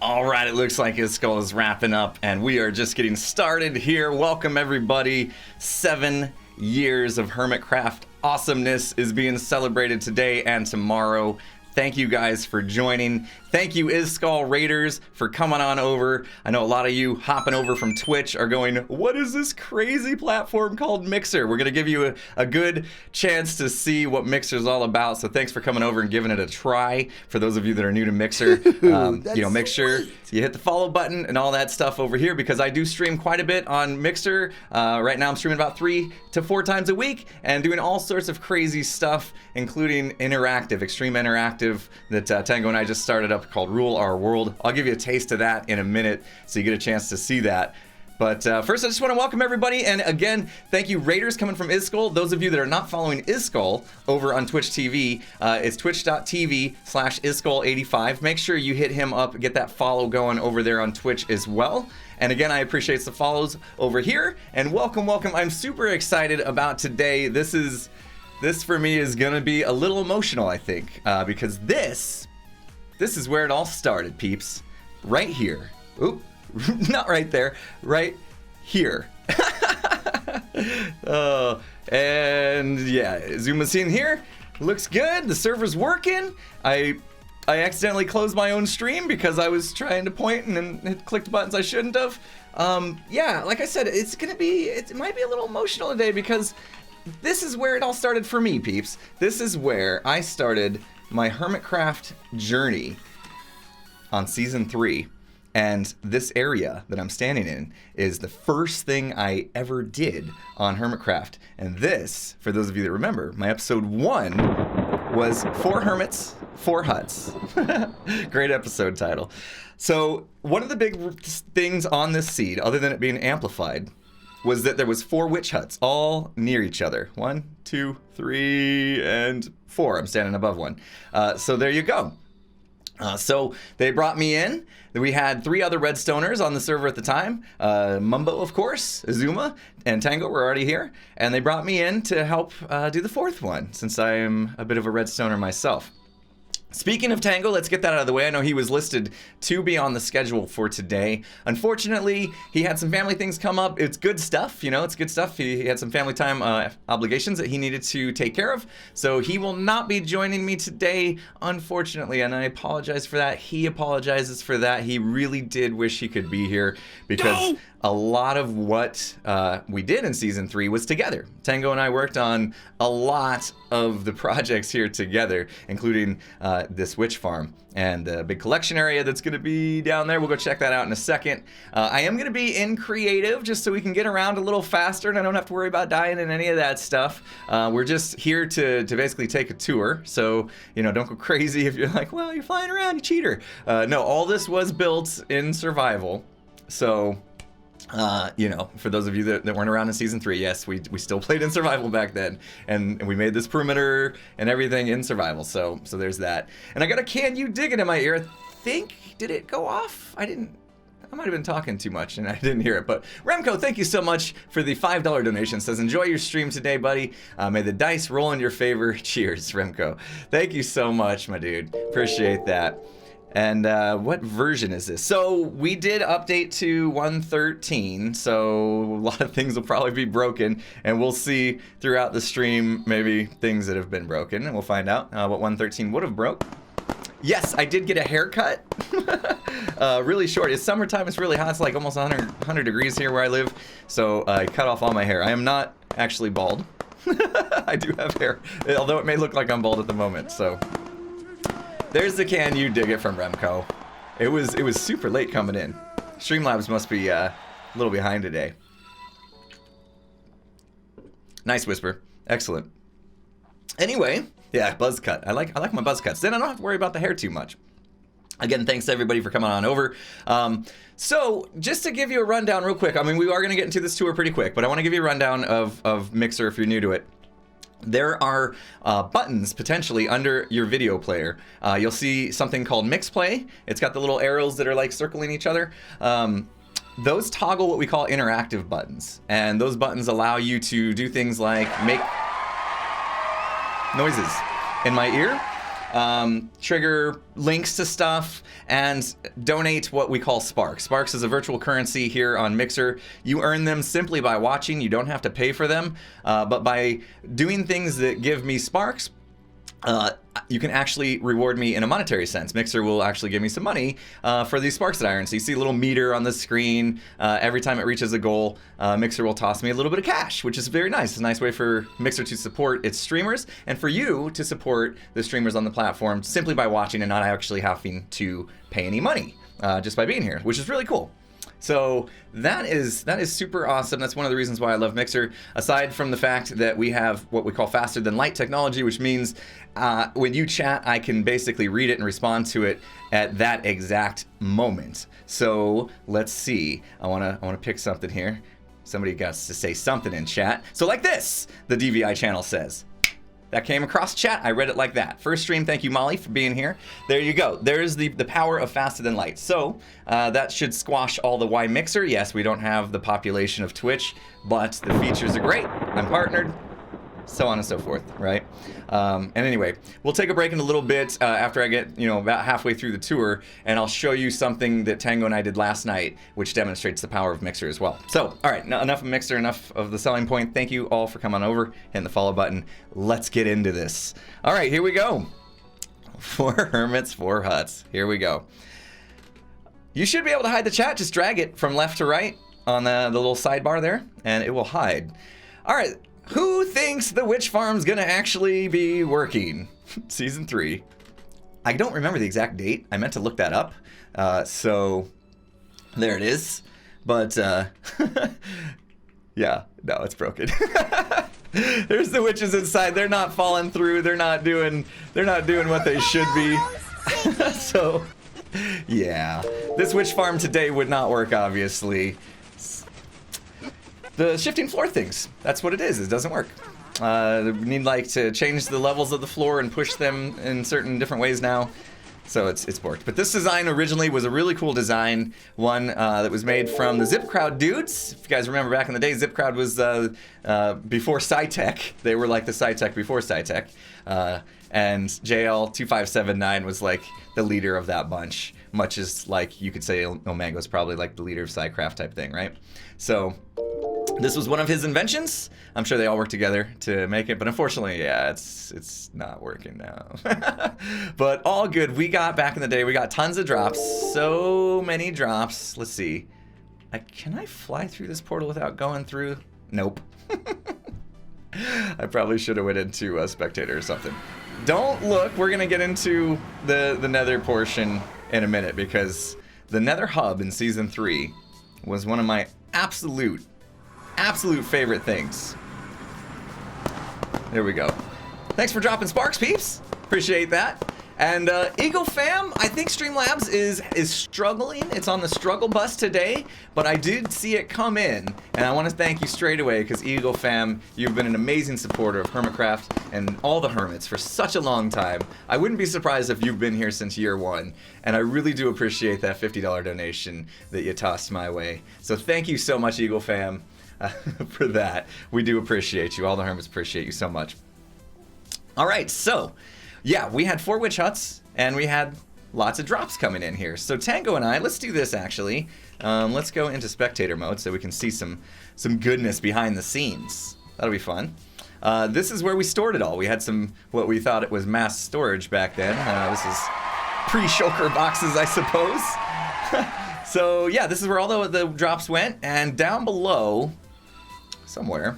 All right, it looks like his skull is wrapping up, and we are just getting started here. Welcome, everybody. 7 years of Hermitcraft awesomeness is being celebrated today and tomorrow. Thank you guys for joining. Thank you, Skull Raiders, for coming on over. I know a lot of you hopping over from Twitch are going, what is this crazy platform called Mixer? We're going to give you a good chance to see what Mixer is all about. So thanks for coming over and giving it a try. For those of you that are new to Mixer, make sure you hit the follow button and all that stuff over here, because I do stream quite a bit on Mixer. Right now I'm streaming about 3 to 4 times a week and doing all sorts of crazy stuff, including interactive, extreme interactive that Tango and I just started up called Rule Our World. I'll give you a taste of that in a minute so you get a chance to see that. But first, I just want to welcome everybody, and again, thank you, Raiders coming from Skull. Those of you that are not following Skull over on Twitch TV, it's twitch.tv/Skull85. Make sure you hit him up, get that follow going over there on Twitch as well. And again, I appreciate the follows over here, and welcome. I'm super excited about today. This for me is gonna be a little emotional, I think, because this is where it all started, peeps. Right here. Oop. Not right there, right here. And yeah, zoom us in here. Looks good. The server's working. I accidentally closed my own stream because I was trying to point and clicked buttons I shouldn't have. Yeah, like I said, it might be a little emotional today because this is where it all started for me, peeps. This is where I started my Hermitcraft journey on season 3. And this area that I'm standing in is the first thing I ever did on Hermitcraft. And this, for those of you that remember, my episode 1 was 4 Hermits, 4 Huts. Great episode title. So one of the big things on this seed, other than it being amplified, was that there was 4 witch huts all near each other. 1, 2, 3, and 4. I'm standing above one. So there you go. So they brought me in. We had 3 other Redstoners on the server at the time. Mumbo, of course, Azuma, and Tango were already here. And they brought me in to help do the 4th one, since I am a bit of a Redstoner myself. Speaking of Tango, let's get that out of the way. I know he was listed to be on the schedule for today. Unfortunately, he had some family things come up. It's good stuff, it's good stuff. He had some family time obligations that he needed to take care of. So he will not be joining me today, unfortunately, and I apologize for that. He apologizes for that. He really did wish he could be here because a lot of what we did in season 3 was together. Tango and I worked on a lot of the projects here together, including this witch farm and the big collection area that's going to be down there. We'll go check that out in a second. I am going to be in creative just so we can get around a little faster and I don't have to worry about dying in any of that stuff. We're just here to basically take a tour. So, don't go crazy if you're like, well, you're flying around, you cheater. No, all this was built in survival. So, for those of you that weren't around in season 3, yes, we still played in survival back then, and we made this perimeter and everything in survival. So there's that. And I got a "Can you dig it" in my ear. I think, did it go off? I might have been talking too much and I didn't hear it. But Remco, thank you so much for the $5 donation. Says, enjoy your stream today, buddy. May the dice roll in your favor. Cheers, Remco. Thank you so much, my dude. Appreciate that. And what version is this? So we did update to 1.13, so a lot of things will probably be broken, and we'll see throughout the stream maybe things that have been broken, and we'll find out what 1.13 would have broke. Yes, I did get a haircut. Really short. It's summertime, it's really hot. It's like almost 100 degrees here where I live, so I cut off all my hair. I am not actually bald. I do have hair, although it may look like I'm bald at the moment, so... There's the "Can you dig it" from Remco. It was super late coming in. Streamlabs must be a little behind today. Nice whisper. Excellent. Anyway, yeah, buzz cut. I like my buzz cuts. Then I don't have to worry about the hair too much. Again, thanks to everybody for coming on over. So just to give you a rundown real quick, I mean, we are going to get into this tour pretty quick, but I want to give you a rundown of Mixer if you're new to it. There are buttons potentially under your video player. You'll see something called Mix Play. It's got the little arrows that are like circling each other. Those toggle what we call interactive buttons. And those buttons allow you to do things like make noises in my ear. trigger links to stuff, and donate what we call Sparks. Sparks is a virtual currency here on Mixer. You earn them simply by watching. You don't have to pay for them, but by doing things that give me Sparks, you can actually reward me in a monetary sense. Mixer will actually give me some money for these sparks that I earn. So you see a little meter on the screen. Every time it reaches a goal, Mixer will toss me a little bit of cash, which is very nice. It's a nice way for Mixer to support its streamers and for you to support the streamers on the platform simply by watching and not actually having to pay any money just by being here, which is really cool. So that is super awesome. That's one of the reasons why I love Mixer, aside from the fact that we have what we call faster than light technology, which means when you chat, I can basically read it and respond to it at that exact moment. So let's see. I wanna pick something here. Somebody got to say something in chat. So like this, the DVI channel says. That came across chat. I read it like that. First stream, thank you, Molly, for being here. There you go. There's the power of faster than light. So that should squash all the why Mixer. Yes, we don't have the population of Twitch, but the features are great. I'm partnered, so on and so forth, right? And anyway, we'll take a break in a little bit after I get, about halfway through the tour, and I'll show you something that Tango and I did last night, which demonstrates the power of Mixer as well. So, all right, enough of Mixer, enough of the selling point. Thank you all for coming over, hitting the follow button. Let's get into this. All right, here we go. 4 hermits, 4 huts. Here we go. You should be able to hide the chat. Just drag it from left to right on the little sidebar there, and it will hide. All right. Who thinks the witch farm's gonna actually be working? Season 3. I don't remember the exact date. I meant to look that up. So there it is. But yeah, no, it's broken. There's the witches inside. They're not falling through. They're not doing what they should be. So yeah, this witch farm today would not work, obviously. The shifting floor things, that's what it is. It doesn't work. We need to change the levels of the floor and push them in certain different ways now. So it's borked. But this design originally was a really cool design, one that was made from the Zip Crowd dudes. If you guys remember back in the day, Zip Crowd was before SciTech. They were like the SciTech before SciTech. And JL2579 was like the leader of that bunch, much as like you could say Omego's probably like the leader of SciCraft type thing, right? So this was one of his inventions. I'm sure they all work together to make it, but unfortunately, yeah, it's not working now. But all good. We got, back in the day, we got tons of drops. So many drops. Let's see. Can I fly through this portal without going through? Nope. I probably should have went into a spectator or something. Don't look. We're going to get into the nether portion in a minute, because the nether hub in Season 3 was one of my absolute favorite things. There we go. Thanks for dropping sparks, peeps. Appreciate that. And Eagle Fam, I think Streamlabs is struggling. It's on the struggle bus today, but I did see it come in, and I want to thank you straight away, because Eagle Fam, you've been an amazing supporter of Hermitcraft and all the hermits for such a long time. I wouldn't be surprised if you've been here since year 1, and I really do appreciate that $50 donation that you tossed my way. So thank you so much, Eagle Fam, for that. We do appreciate you. All the hermits appreciate you so much. All right, so yeah, we had 4 witch huts, and we had lots of drops coming in here. So Tango and I, let's do this actually. Let's go into spectator mode so we can see some goodness behind the scenes. That'll be fun. This is where we stored it all. We had what we thought it was mass storage back then. This is pre-shulker boxes, I suppose. So yeah, this is where all the drops went, and down below, somewhere,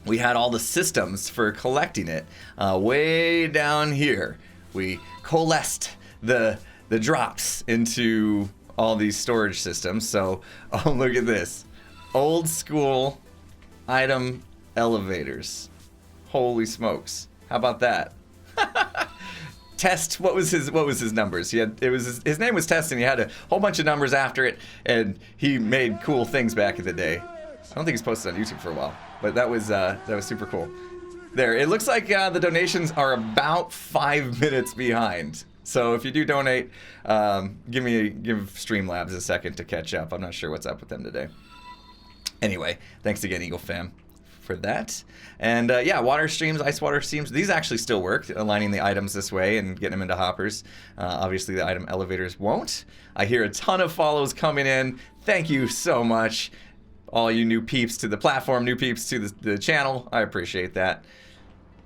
we had all the systems for collecting it. Way down here, we coalesced the drops into all these storage systems. So, oh, look at this. Old school item elevators. Holy smokes. How about that? Test, what was his numbers? His name was Test, and he had a whole bunch of numbers after it, and he made cool things back in the day. I don't think he's posted on YouTube for a while, but that was super cool. There, it looks like the donations are about 5 minutes behind. So if you do donate, give Streamlabs a second to catch up. I'm not sure what's up with them today. Anyway, thanks again, Eagle Fam, for that. And yeah, water streams, ice water streams, these actually still work, aligning the items this way and getting them into hoppers. Obviously the item elevators won't. I hear a ton of follows coming in. Thank you so much, all you new peeps to the platform, new peeps to the channel. I appreciate that.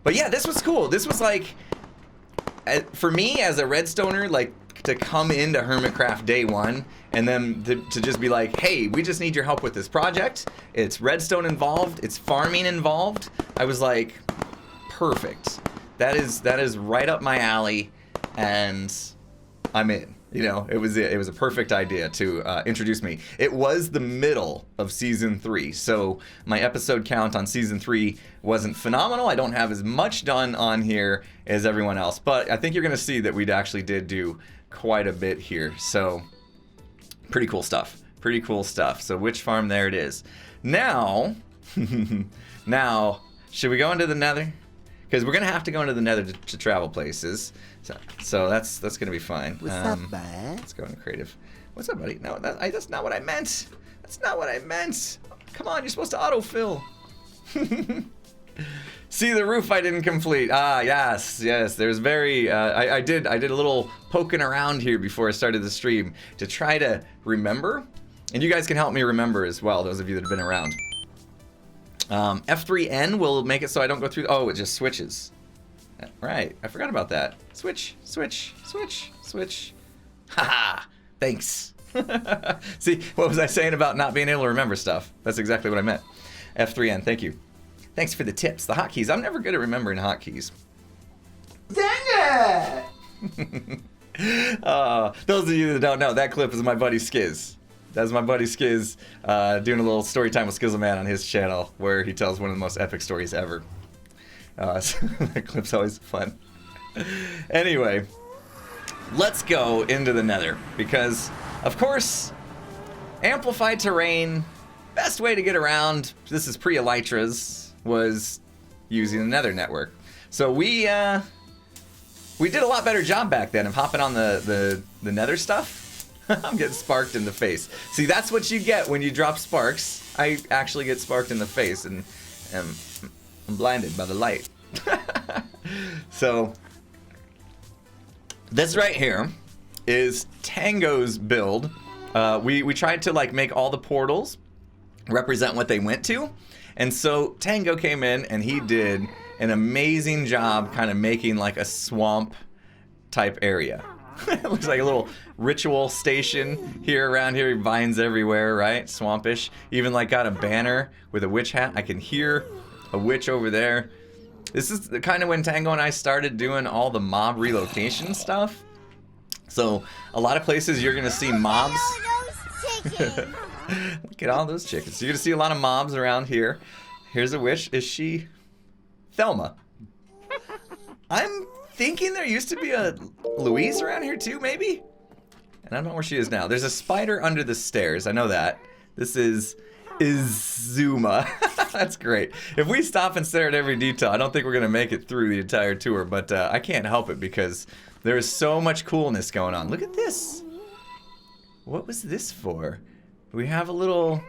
But yeah, this was cool. This was like, for me as a redstoner, like to come into Hermitcraft day one and then to just be like, hey, we just need your help with this project. It's redstone involved, it's farming involved. I was like, perfect. That is right up my alley, and I'm in. You know, it was a perfect idea to introduce me. It was the middle of season 3, so my episode count on season 3 wasn't phenomenal. I don't have as much done on here as everyone else, but I think you're gonna see that we actually did do quite a bit here. So pretty cool stuff. Pretty cool stuff. So witch farm, there it is. Now, now, should we go into the nether? Because we're gonna have to go into the nether to travel places. So that's gonna be fine. What's up, bud? Let's go into creative. What's up, buddy? No, that's not what I meant. That's not what I meant. Come on, you're supposed to autofill. See the roof I didn't complete. Ah, yes. There's very. I did a little poking around here before I started the stream to try to remember, and you guys can help me remember as well. Those of you that have been around. F3N will make it so I don't go through. Oh, it just switches. Right, I forgot about that. Switch. Haha, thanks. See, what was I saying about not being able to remember stuff? That's exactly what I meant. F3N, thank you. Thanks for the tips. The hotkeys. I'm never good at remembering hotkeys. Dang it! Those of you that don't know, that clip is my buddy Skiz. That's my buddy Skiz doing a little story time with Skizzleman on his channel where he tells one of the most epic stories ever. So that clip's always fun. Anyway, let's go into the nether because, of course, amplified terrain, best way to get around, this is pre-elytras, was using the nether network. So we did a lot better job back then of hopping on the nether stuff. I'm getting sparked in the face. See, that's what you get when you drop sparks. I actually get sparked in the face and I'm blinded by the light. So this right here is Tango's build. We tried to like make all the portals represent what they went to. And so Tango came in and he did an amazing job kind of making like a swamp type area. It looks like a little ritual station here around here. Vines everywhere, right? Swampish. Even like got a banner with a witch hat. I can hear a witch over there. This is the kind of when Tango and I started doing all the mob relocation stuff. So a lot of places you're gonna see mobs. Look at all those chickens. So you're gonna see a lot of mobs around here. Here's a witch. Is she Thelma? I'm thinking there used to be a Louise around here too, maybe? And I don't know where she is now. There's a spider under the stairs. I know that. This is Zuma. That's great. If we stop and stare at every detail, I don't think we're gonna make it through the entire tour, but I can't help it because there is so much coolness going on. Look at this. What was this for? We have a little...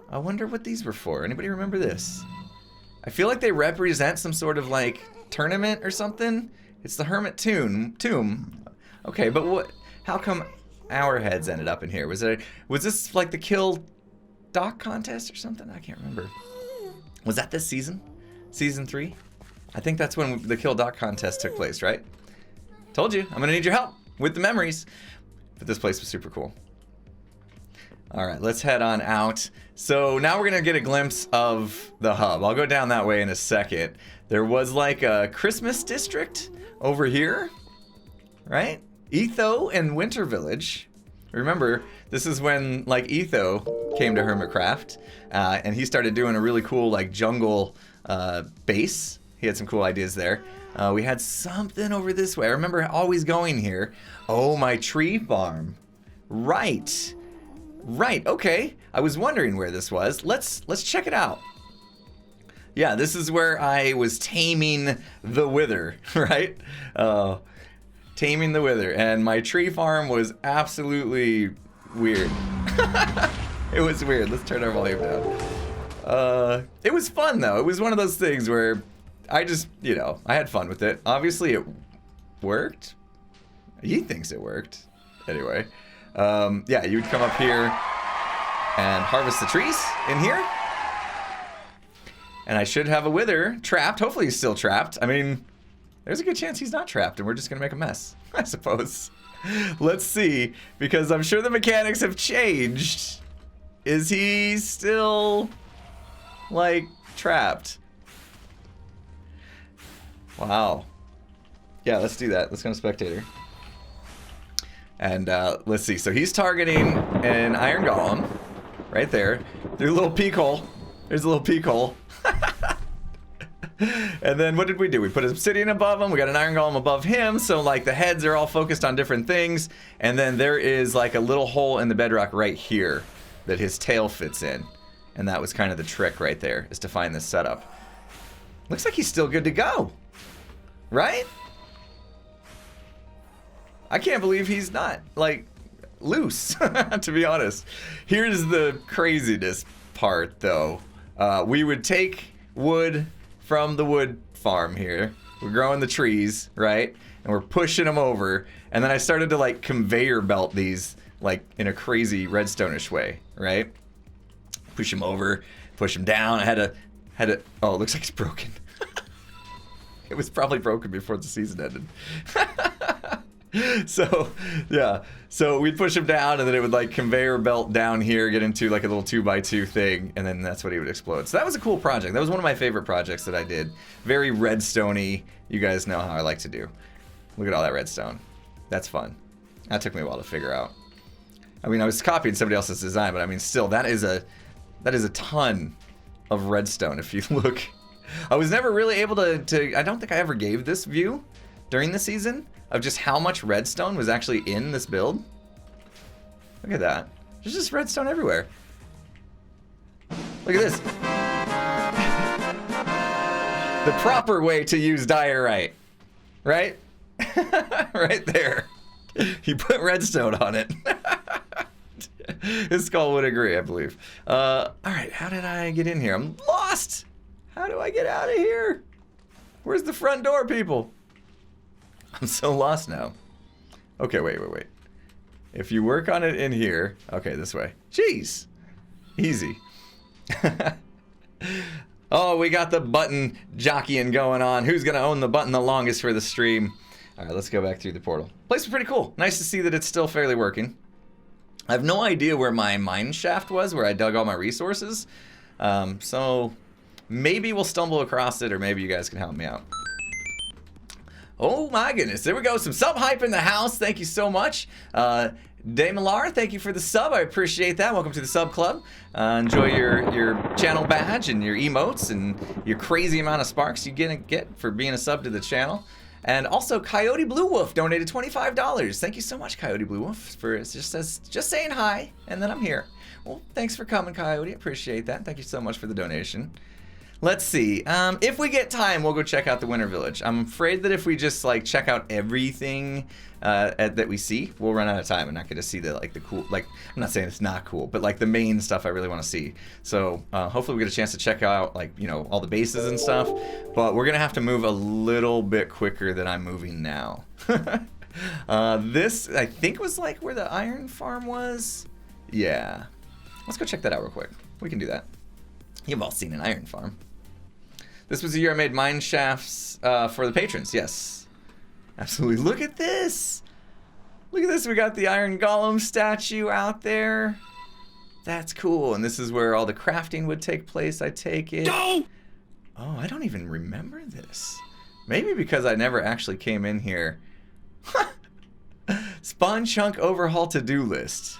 I wonder what these were for. Anybody remember this? I feel like they represent some sort of like tournament or something. It's the Hermit tomb. Okay, but what? How come our heads ended up in here? Was this like the kill dock contest or something? I can't remember. Was that this season? Season 3? I think that's when the kill dock contest took place, right? Told you, I'm gonna need your help with the memories. But this place was super cool. All right, let's head on out. So now we're gonna get a glimpse of the hub. I'll go down that way in a second. There was like a Christmas district over here, right? Etho and Winter Village. Remember, this is when like Etho came to Hermitcraft, and he started doing a really cool like jungle base. He had some cool ideas there. We had something over this way. I remember always going here. Oh, my tree farm. Right. Right, okay. I was wondering where this was. Let's check it out. Yeah, this is where I was taming the wither, right? Taming the wither, and my tree farm was absolutely weird. It was weird. Let's turn our volume down. It was fun though. It was one of those things where I just, you know, I had fun with it. Obviously it worked. He thinks it worked. Anyway, yeah, you would come up here and harvest the trees in here. And I should have a wither trapped. Hopefully he's still trapped. I mean, there's a good chance he's not trapped and we're just gonna make a mess, I suppose. Let's see, because I'm sure the mechanics have changed. Is he still, like, trapped? Wow. Yeah, let's do that. Let's go to spectator. And let's see. So he's targeting an iron golem right there. There's a little peek hole. There's a little peek hole. And then what did we do? We put obsidian above him. We got an iron golem above him. So like the heads are all focused on different things. And then there is like a little hole in the bedrock right here that his tail fits in. And that was kind of the trick right there, is to find this setup. Looks like he's still good to go. Right? I can't believe he's not, like, loose, to be honest. Here's the craziness part, though. We would take wood from the wood farm here. We're growing the trees, right? And we're pushing them over. And then I started to, like, conveyor belt these, like, in a crazy redstone-ish way, right? Push them over, push them down. I had to, oh, it looks like it's broken. It was probably broken before the season ended. So, yeah. So we'd push him down, and then it would like conveyor belt down here, get into like a little 2x2 thing, and then that's what he would explode. So that was a cool project. That was one of my favorite projects that I did. Very redstone-y. You guys know how I like to do. Look at all that redstone. That's fun. That took me a while to figure out. I mean, I was copying somebody else's design, but I mean, still, that is a ton of redstone if you look. I was never really able to I don't think I ever gave this view during the season of just how much redstone was actually in this build. Look at that. There's just redstone everywhere. Look at this. The proper way to use diorite. Right? Right there. He put redstone on it. His skull would agree, I believe. Alright, how did I get in here? I'm lost! How do I get out of here? Where's the front door, people? I'm so lost now. Okay, wait. If you work on it in here... Okay, this way. Jeez! Easy. Oh, we got the button jockeying going on. Who's gonna own the button the longest for the stream? Alright, let's go back through the portal. Place is pretty cool. Nice to see that it's still fairly working. I have no idea where my mine shaft was, where I dug all my resources. So maybe we'll stumble across it, or maybe you guys can help me out. Oh my goodness, there we go. Some sub hype in the house. Thank you so much. Demalar, thank you for the sub. I appreciate that. Welcome to the sub club. Enjoy your channel badge and your emotes and your crazy amount of sparks you're gonna get for being a sub to the channel. And also, Coyote Blue Wolf donated $25. Thank you so much, Coyote Blue Wolf, for just saying hi, and then I'm here. Well, thanks for coming, Coyote. Appreciate that. Thank you so much for the donation. Let's see. If we get time, we'll go check out the Winter Village. I'm afraid that if we just like check out everything that we see, we'll run out of time and not get to see the cool. Like, I'm not saying it's not cool, but like the main stuff I really want to see. So hopefully we get a chance to check out all the bases and stuff. But we're gonna have to move a little bit quicker than I'm moving now. This I think was like where the iron farm was. Yeah. Let's go check that out real quick. We can do that. You've all seen an iron farm. This was the year I made mine shafts for the patrons. Yes, absolutely. Look at this. Look at this. We got the iron golem statue out there. That's cool. And this is where all the crafting would take place, I take it. No! Oh, I don't even remember this. Maybe because I never actually came in here. Spawn chunk overhaul to-do list.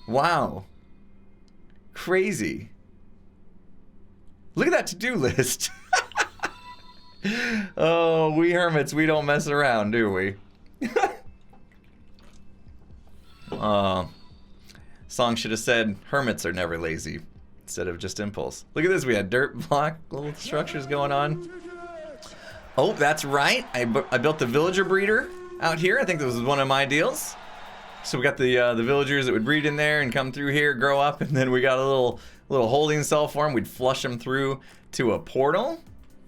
Wow. Crazy. Look at that to-do list. Oh, we hermits, we don't mess around, do we? Song should have said, hermits are never lazy, instead of just impulse. Look at this, we had dirt block little structures going on. Oh, that's right. I built the villager breeder out here. I think this was one of my deals. So we got the villagers that would breed in there and come through here, grow up, and then we got a little holding cell for them. We'd flush them through to a portal.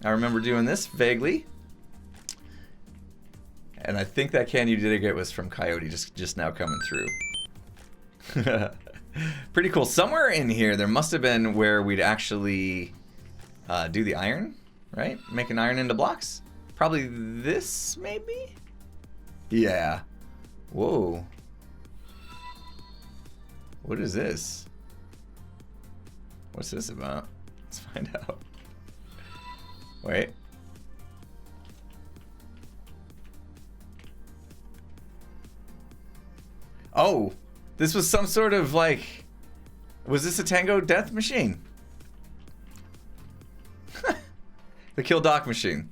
I remember doing this vaguely. And I think that candy you did get was from Coyote just now coming through. Pretty cool. Somewhere in here there must have been where we'd actually do the iron, right? Make an iron into blocks. Probably this, maybe? Yeah. Whoa. What is this? What's this about? Let's find out. Wait. Oh, this was some sort of like, was this a Tango death machine? The kill doc machine.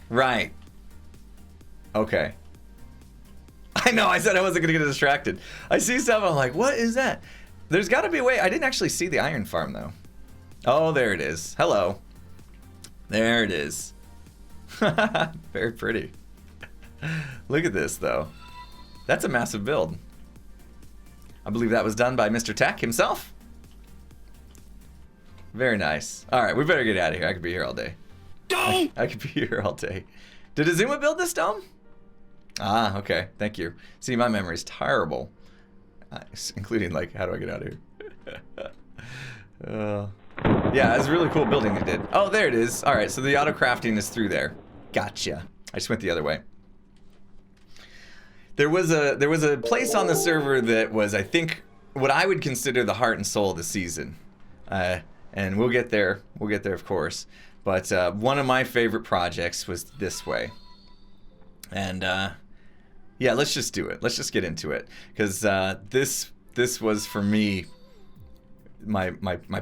Right. Okay. I know, I said I wasn't gonna get distracted. I see stuff, I'm like, what is that? There's gotta be a way. I didn't actually see the iron farm though. Oh, there it is. Hello. There it is. Very pretty. Look at this though. That's a massive build. I believe that was done by Mr. Tech himself. Very nice. All right, we better get out of here. I could be here all day. I could be here all day. Did Azuma build this dome? Ah, okay. Thank you. See, my memory's terrible. Including, like, how do I get out of here? Yeah, it's a really cool building they did. Oh, there it is. All right, so the auto crafting is through there. Gotcha. I just went the other way. There was a place on the server that was, I think, what I would consider the heart and soul of the season. And we'll get there. We'll get there, of course. But one of my favorite projects was this way. And yeah, let's just do it. Let's just get into it, because this was for me my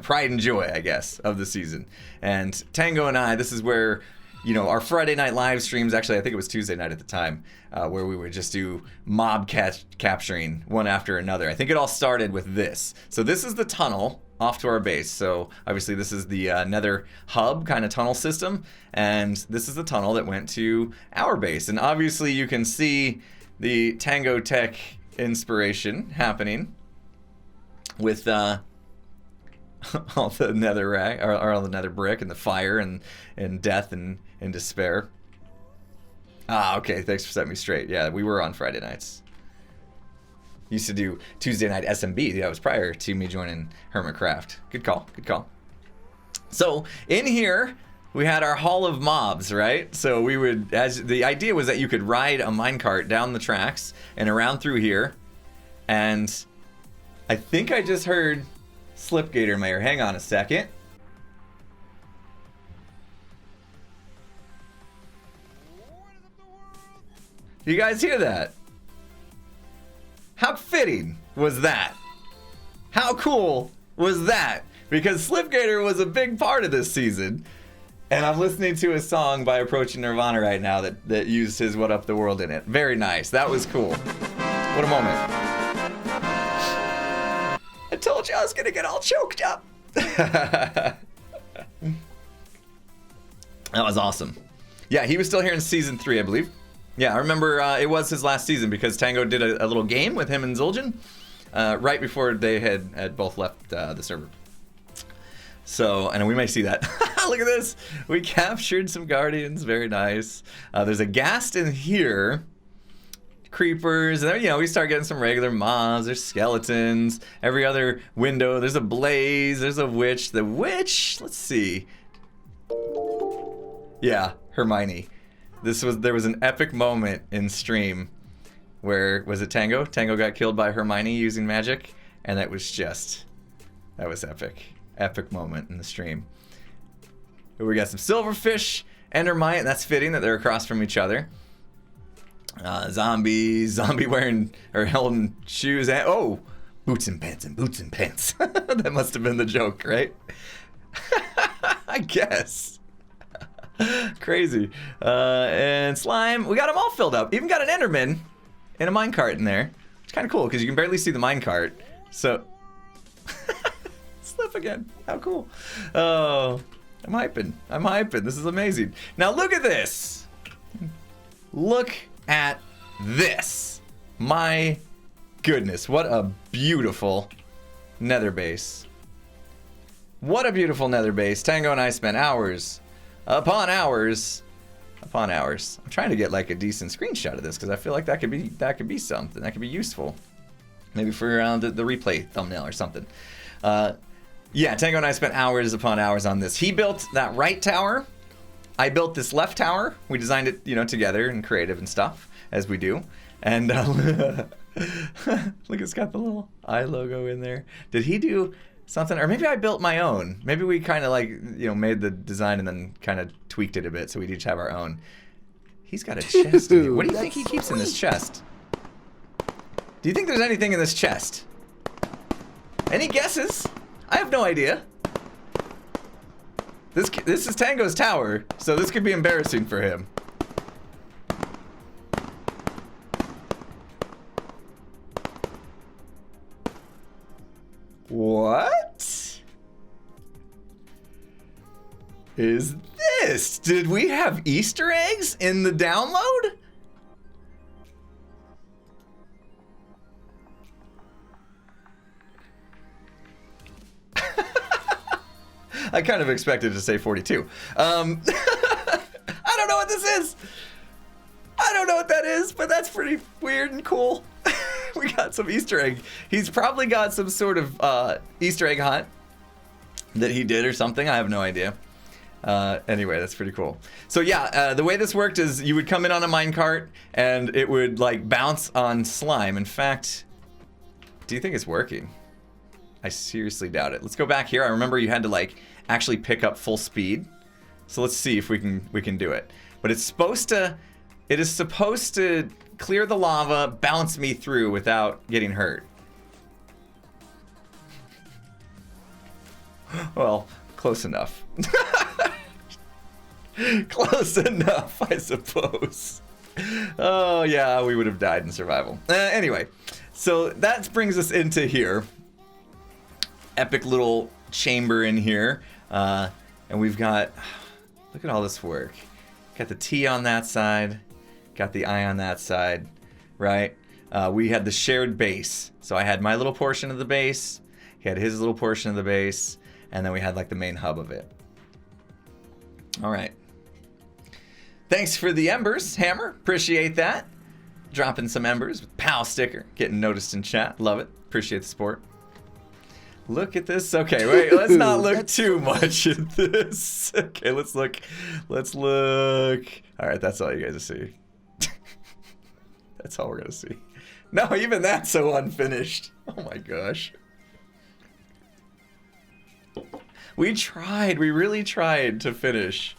pride and joy, I guess, of the season. And Tango and I, this is where, you know, our Friday night live streams, actually I think it was Tuesday night at the time, where we would just do mob capturing one after another. I think it all started with this. So this is the tunnel off to our base. So obviously this is the nether hub kind of tunnel system, and this is the tunnel that went to our base. And obviously you can see the Tango Tech inspiration happening with all the nether rag, or all the nether brick and the fire and death and despair. Ah, okay, thanks for setting me straight. Yeah, we were on Friday nights. Used to do Tuesday night SMB. That was prior to me joining Hermitcraft. Good call, good call. So in here we had our hall of mobs, right? So we would, as the idea was that you could ride a minecart down the tracks and around through here. And I think I just heard Slipgator Mayor. Hang on a second. You guys hear that? How fitting was that? How cool was that? Because Slipgator was a big part of this season. And I'm listening to a song by Approaching Nirvana right now that used his What Up the World in it. Very nice. That was cool. What a moment. I told you I was gonna get all choked up. That was awesome. Yeah, he was still here in season 3, I believe. Yeah, I remember it was his last season because Tango did a little game with him and Zul'jin right before they had both left the server. So, and we may see that. Look at this. We captured some guardians. Very nice. There's a ghast in here. Creepers, and then, you know, we start getting some regular mobs. There's skeletons. Every other window, there's a blaze. There's a witch. The witch, let's see. Yeah, Hermione. There was an epic moment in stream where, was it Tango? Tango got killed by Hermione using magic, and that was epic. Epic moment in the stream. We got some silverfish, endermite, and that's fitting that they're across from each other. Zombie wearing or holding shoes, and oh, boots and pants. That must have been the joke, right? I guess. Crazy. And slime, we got them all filled up. Even got an enderman and a minecart in there. It's kind of cool because you can barely see the minecart. So, slip again. How cool. Oh, I'm hyping. This is amazing. Now look at this. Look at this. My goodness, what a beautiful nether base. What a beautiful nether base. Tango and I spent hours upon hours upon hours. I'm trying to get like a decent screenshot of this because I feel like that could be something. That could be useful. Maybe for the replay thumbnail or something. Yeah, Tango and I spent hours upon hours on this. He built that right tower. I built this left tower. We designed it, you know, together and creative and stuff, as we do. And look, it's got the little eye logo in there. Did he do something? Or maybe I built my own. Maybe we kind of like, you know, made the design and then kind of tweaked it a bit so we'd each have our own. He's got a chest in here. What do you think he keeps in this chest? Do you think there's anything in this chest? Any guesses? I have no idea. This is Tango's tower, so this could be embarrassing for him. What is this? Did we have Easter eggs in the download? I kind of expected to say 42. I don't know what this is. I don't know what that is, but that's pretty weird and cool. We got some Easter egg. He's probably got some sort of Easter egg hunt that he did or something. I have no idea. Anyway, that's pretty cool. So yeah, the way this worked is you would come in on a minecart and it would like bounce on slime. In fact, do you think it's working? I seriously doubt it. Let's go back here. I remember you had to like actually pick up full speed. So let's see if we can do it. But it is supposed to clear the lava, bounce me through without getting hurt. Well, close enough. Close enough, I suppose. Oh yeah, we would have died in survival. Anyway, so that brings us into here. Epic little chamber in here. And we've got, look at all this work. Got the T on that side, got the I on that side, right? We had the shared base. So I had my little portion of the base, he had his little portion of the base, and then we had like the main hub of it. All right. Thanks for the embers, Hammer. Appreciate that. Dropping some embers with PAL sticker. Getting noticed in chat. Love it. Appreciate the support. Look at this. Okay, wait. Let's not look too much at this. Okay, let's look. Let's look. All right, that's all you guys will see. That's all we're going to see. No, even that's so unfinished. Oh my gosh. We tried. We really tried to finish.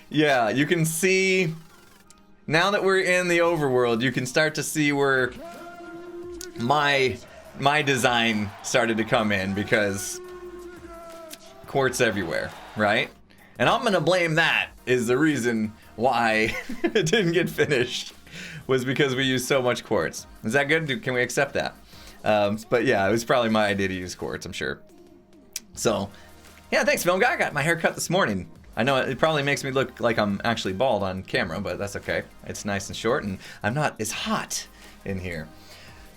Yeah, you can see, now that we're in the overworld, you can start to see where my design started to come in, because quartz everywhere, right? And I'm gonna blame that is the reason why it didn't get finished, was because we used so much quartz. Is that good? Can we accept that? But yeah, it was probably my idea to use quartz, I'm sure. So, yeah, thanks, Film Guy. I got my hair cut this morning. I know it probably makes me look like I'm actually bald on camera, but that's okay. It's nice and short, and I'm not as hot in here.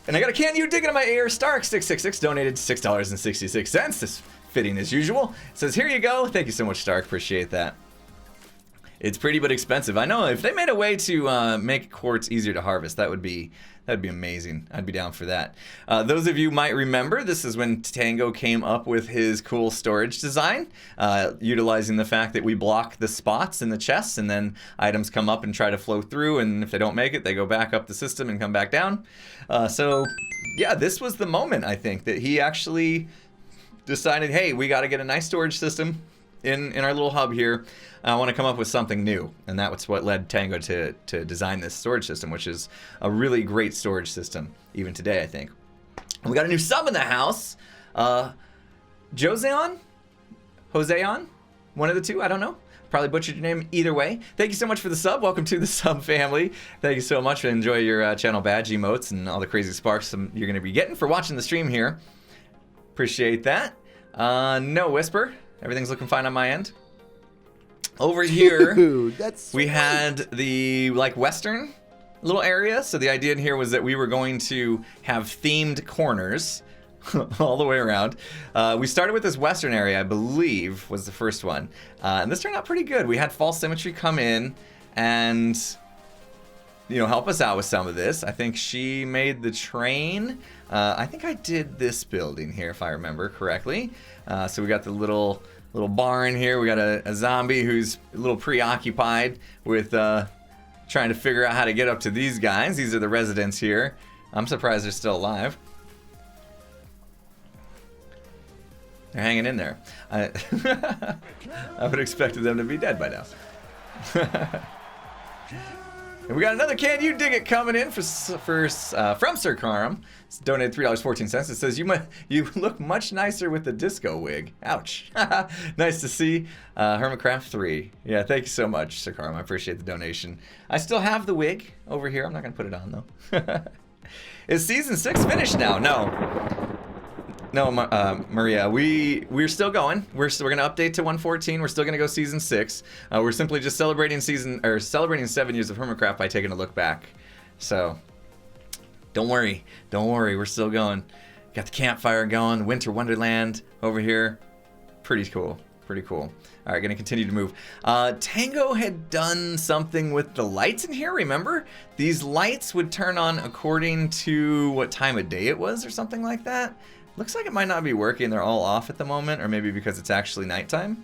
And I got a Can You Dig It on my AR Stark 666 donated $6.66. This fitting as usual. It says, here you go. Thank you so much, Stark. Appreciate that. It's pretty but expensive. I know if they made a way to make quartz easier to harvest, that'd be amazing. I'd be down for that. Those of you might remember, this is when Tango came up with his cool storage design, utilizing the fact that we block the spots in the chests, and then items come up and try to flow through, and if they don't make it, they go back up the system and come back down. So yeah, this was the moment, I think, that he actually decided, hey, we got to get a nice storage system in our little hub here. I want to come up with something new, and that was what led Tango to design this storage system, which is a really great storage system, even today, I think. We got a new sub in the house. Joseon? One of the two, I don't know. Probably butchered your name either way. Thank you so much for the sub. Welcome to the sub family. Thank you so much. Enjoy your channel badge emotes and all the crazy sparks you're going to be getting for watching the stream here. Appreciate that. No Whisper. Everything's looking fine on my end. Over here, Dude, that's we had the like Western little area. So the idea in here was that we were going to have themed corners all the way around. We started with this western area, I believe, was the first one. And this turned out pretty good. We had False Symmetry come in and, you know, help us out with some of this. I think she made the train. I think I did this building here, if I remember correctly. So we got the little barn here. We got a zombie who's a little preoccupied with trying to figure out how to get up to these guys. These are the residents here. I'm surprised they're still alive. They're hanging in there. I would have expected them to be dead by now. And we got another Can You Dig It coming in from Sir Karam. It's donated $3.14. It says, you look much nicer with the disco wig. Ouch. Nice to see. Hermitcraft 3. Yeah, thank you so much, Sir Karam. I appreciate the donation. I still have the wig over here. I'm not going to put it on, though. Is Season 6 finished now? No, Maria, we're still going. We're gonna update to 114. We're still gonna go Season 6. We're simply just celebrating 7 years of Hermitcraft by taking a look back. So, don't worry, we're still going. Got the campfire going, Winter Wonderland over here. Pretty cool. All right, gonna continue to move. Tango had done something with the lights in here, remember? These lights would turn on according to what time of day it was or something like that. Looks like it might not be working. They're all off at the moment, or maybe because it's actually nighttime.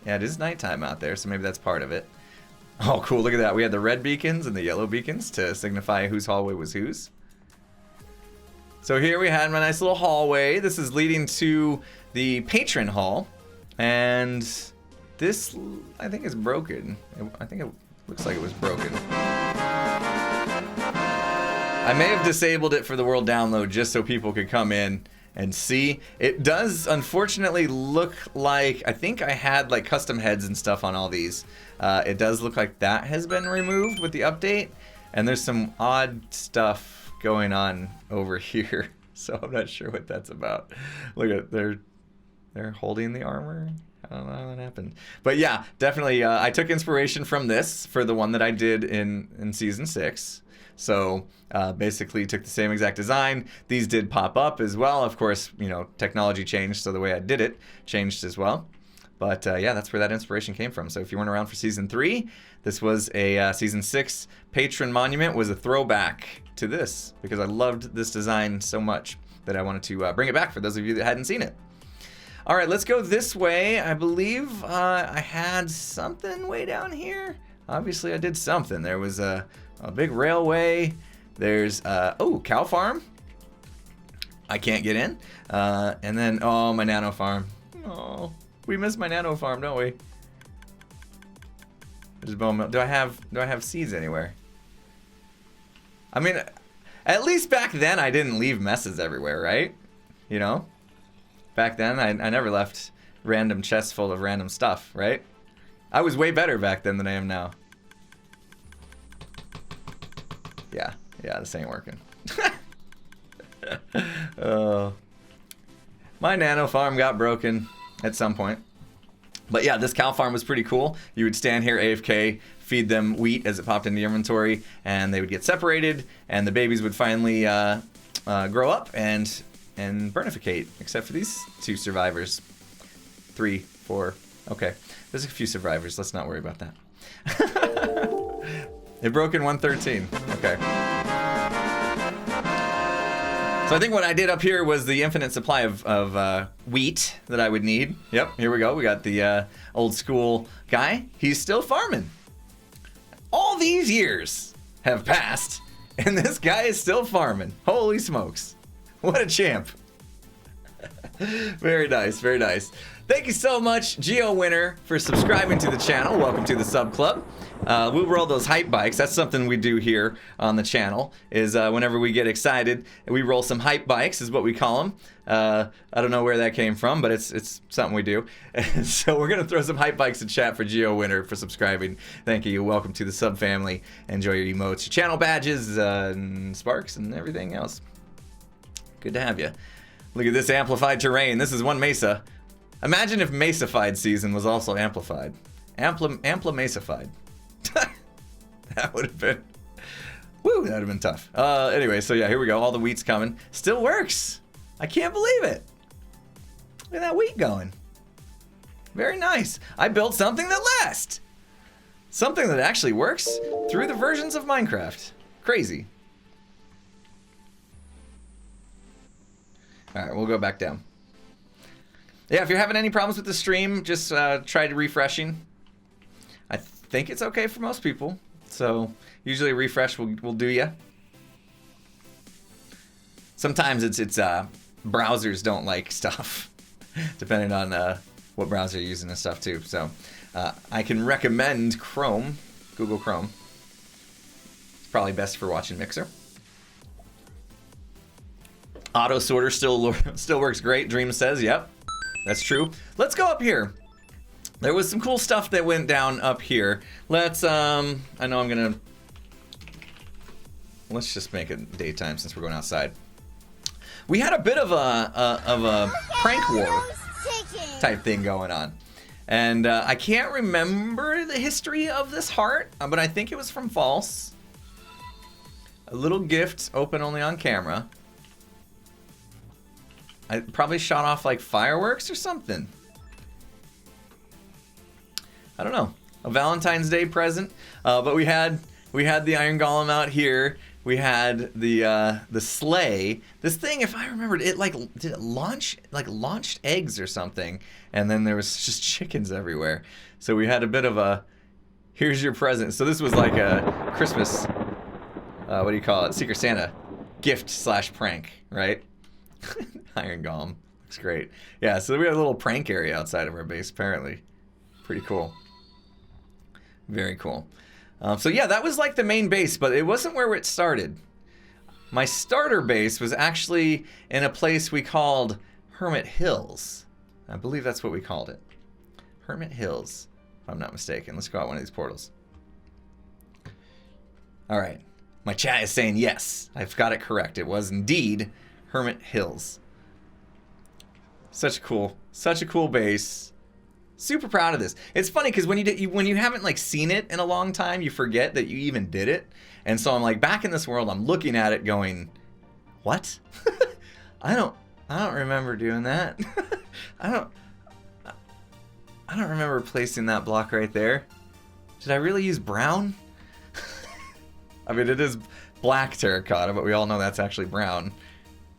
Yeah, it is nighttime out there, so maybe that's part of it. Oh, cool. Look at that. We had the red beacons and the yellow beacons to signify whose hallway was whose. So here we had my nice little hallway. This is leading to the patron hall. And this, I think, is broken. I think it looks like it was broken. I may have disabled it for the world download just so people could come in and see. It does unfortunately look like, I think I had like custom heads and stuff on all these. It does look like that has been removed with the update, and there's some odd stuff going on over here. So I'm not sure what that's about. Look at, they're holding the armor. I don't know how that happened. But yeah, definitely I took inspiration from this for the one that I did in Season 6. So basically took the same exact design. These did pop up as well. Of course, you know, technology changed, so the way I did it changed as well. But yeah, that's where that inspiration came from. So if you weren't around for Season 3, this was a Season 6 patron monument, was a throwback to this because I loved this design so much that I wanted to bring it back for those of you that hadn't seen it. All right, let's go this way. I believe I had something way down here. Obviously, I did something. There was a big railway. There's, oh, cow farm. I can't get in. And then, oh, my nano farm. Oh, we missed my nano farm, don't we? There's bone meal. Do I have seeds anywhere? I mean, at least back then I didn't leave messes everywhere, right? You know? Back then I never left random chests full of random stuff, right? I was way better back then than I am now. Yeah, this ain't working. My nano farm got broken at some point. But yeah, this cow farm was pretty cool. You would stand here AFK, feed them wheat as it popped in the inventory, and they would get separated, and the babies would finally grow up and burnificate, except for these 2 survivors. 3, 4, okay. There's a few survivors, let's not worry about that. It broke in 113, okay. So I think what I did up here was the infinite supply of wheat that I would need. Yep, here we go. We got the old school guy. He's still farming. All these years have passed, and this guy is still farming. Holy smokes. What a champ. Very nice, very nice. Thank you so much, Geo Winner, for subscribing to the channel. Welcome to the sub club. We'll roll those hype bikes. That's something we do here on the channel, is whenever we get excited, we roll some hype bikes, is what we call them. I don't know where that came from, but it's something we do. And so we're going to throw some hype bikes in chat for Geo Winner for subscribing. Thank you. Welcome to the sub family. Enjoy your emotes, your channel badges, and sparks, and everything else. Good to have you. Look at this amplified terrain. This is one mesa. Imagine if Mesified season was also amplified. Ampla Mesified. That would have been Woo, that would have been tough. Anyway, so yeah, here we go. All the wheat's coming. Still works. I can't believe it. Look at that wheat going. Very nice. I built something that lasts. Something that actually works through the versions of Minecraft. Crazy. All right, we'll go back down. Yeah, if you're having any problems with the stream, just try refreshing. I think it's okay for most people. So usually a refresh will do ya. Sometimes it's browsers don't like stuff, depending on what browser you're using and stuff too. So I can recommend Chrome, Google Chrome. It's probably best for watching Mixer. Auto sorter still works great. Dream says, yep, that's true. Let's go up here. There was some cool stuff that went down up here. Let's I know I'm gonna. Let's just make it daytime since we're going outside. We had a bit of a prank war type thing going on. And I can't remember the history of this heart, but I think it was from False. A little gift, open only on camera. I probably shot off like fireworks or something. I don't know. A Valentine's Day present. But we had the Iron Golem out here. We had the sleigh. This thing, if I remembered, it did it launch launched eggs or something, and then there was just chickens everywhere. So we had a bit of a here's your present. So this was like a Christmas what do you call it? Secret Santa gift / prank, right? Iron Golem looks great. Yeah, so we had a little prank area outside of our base apparently. Pretty cool. Very cool. So yeah, that was like the main base, but it wasn't where it started. My starter base was actually in a place we called Hermit Hills. I believe that's what we called it. Hermit Hills, if I'm not mistaken. Let's go out one of these portals. All right. My chat is saying yes. I've got it correct. It was indeed Hermit Hills. Such a cool base. Super proud of this. It's funny because when you haven't like seen it in a long time, you forget that you even did it. And so I'm like back in this world, I'm looking at it going, what? I don't remember doing that. I don't remember placing that block right there. Did I really use brown? I mean, it is black terracotta, but we all know that's actually brown.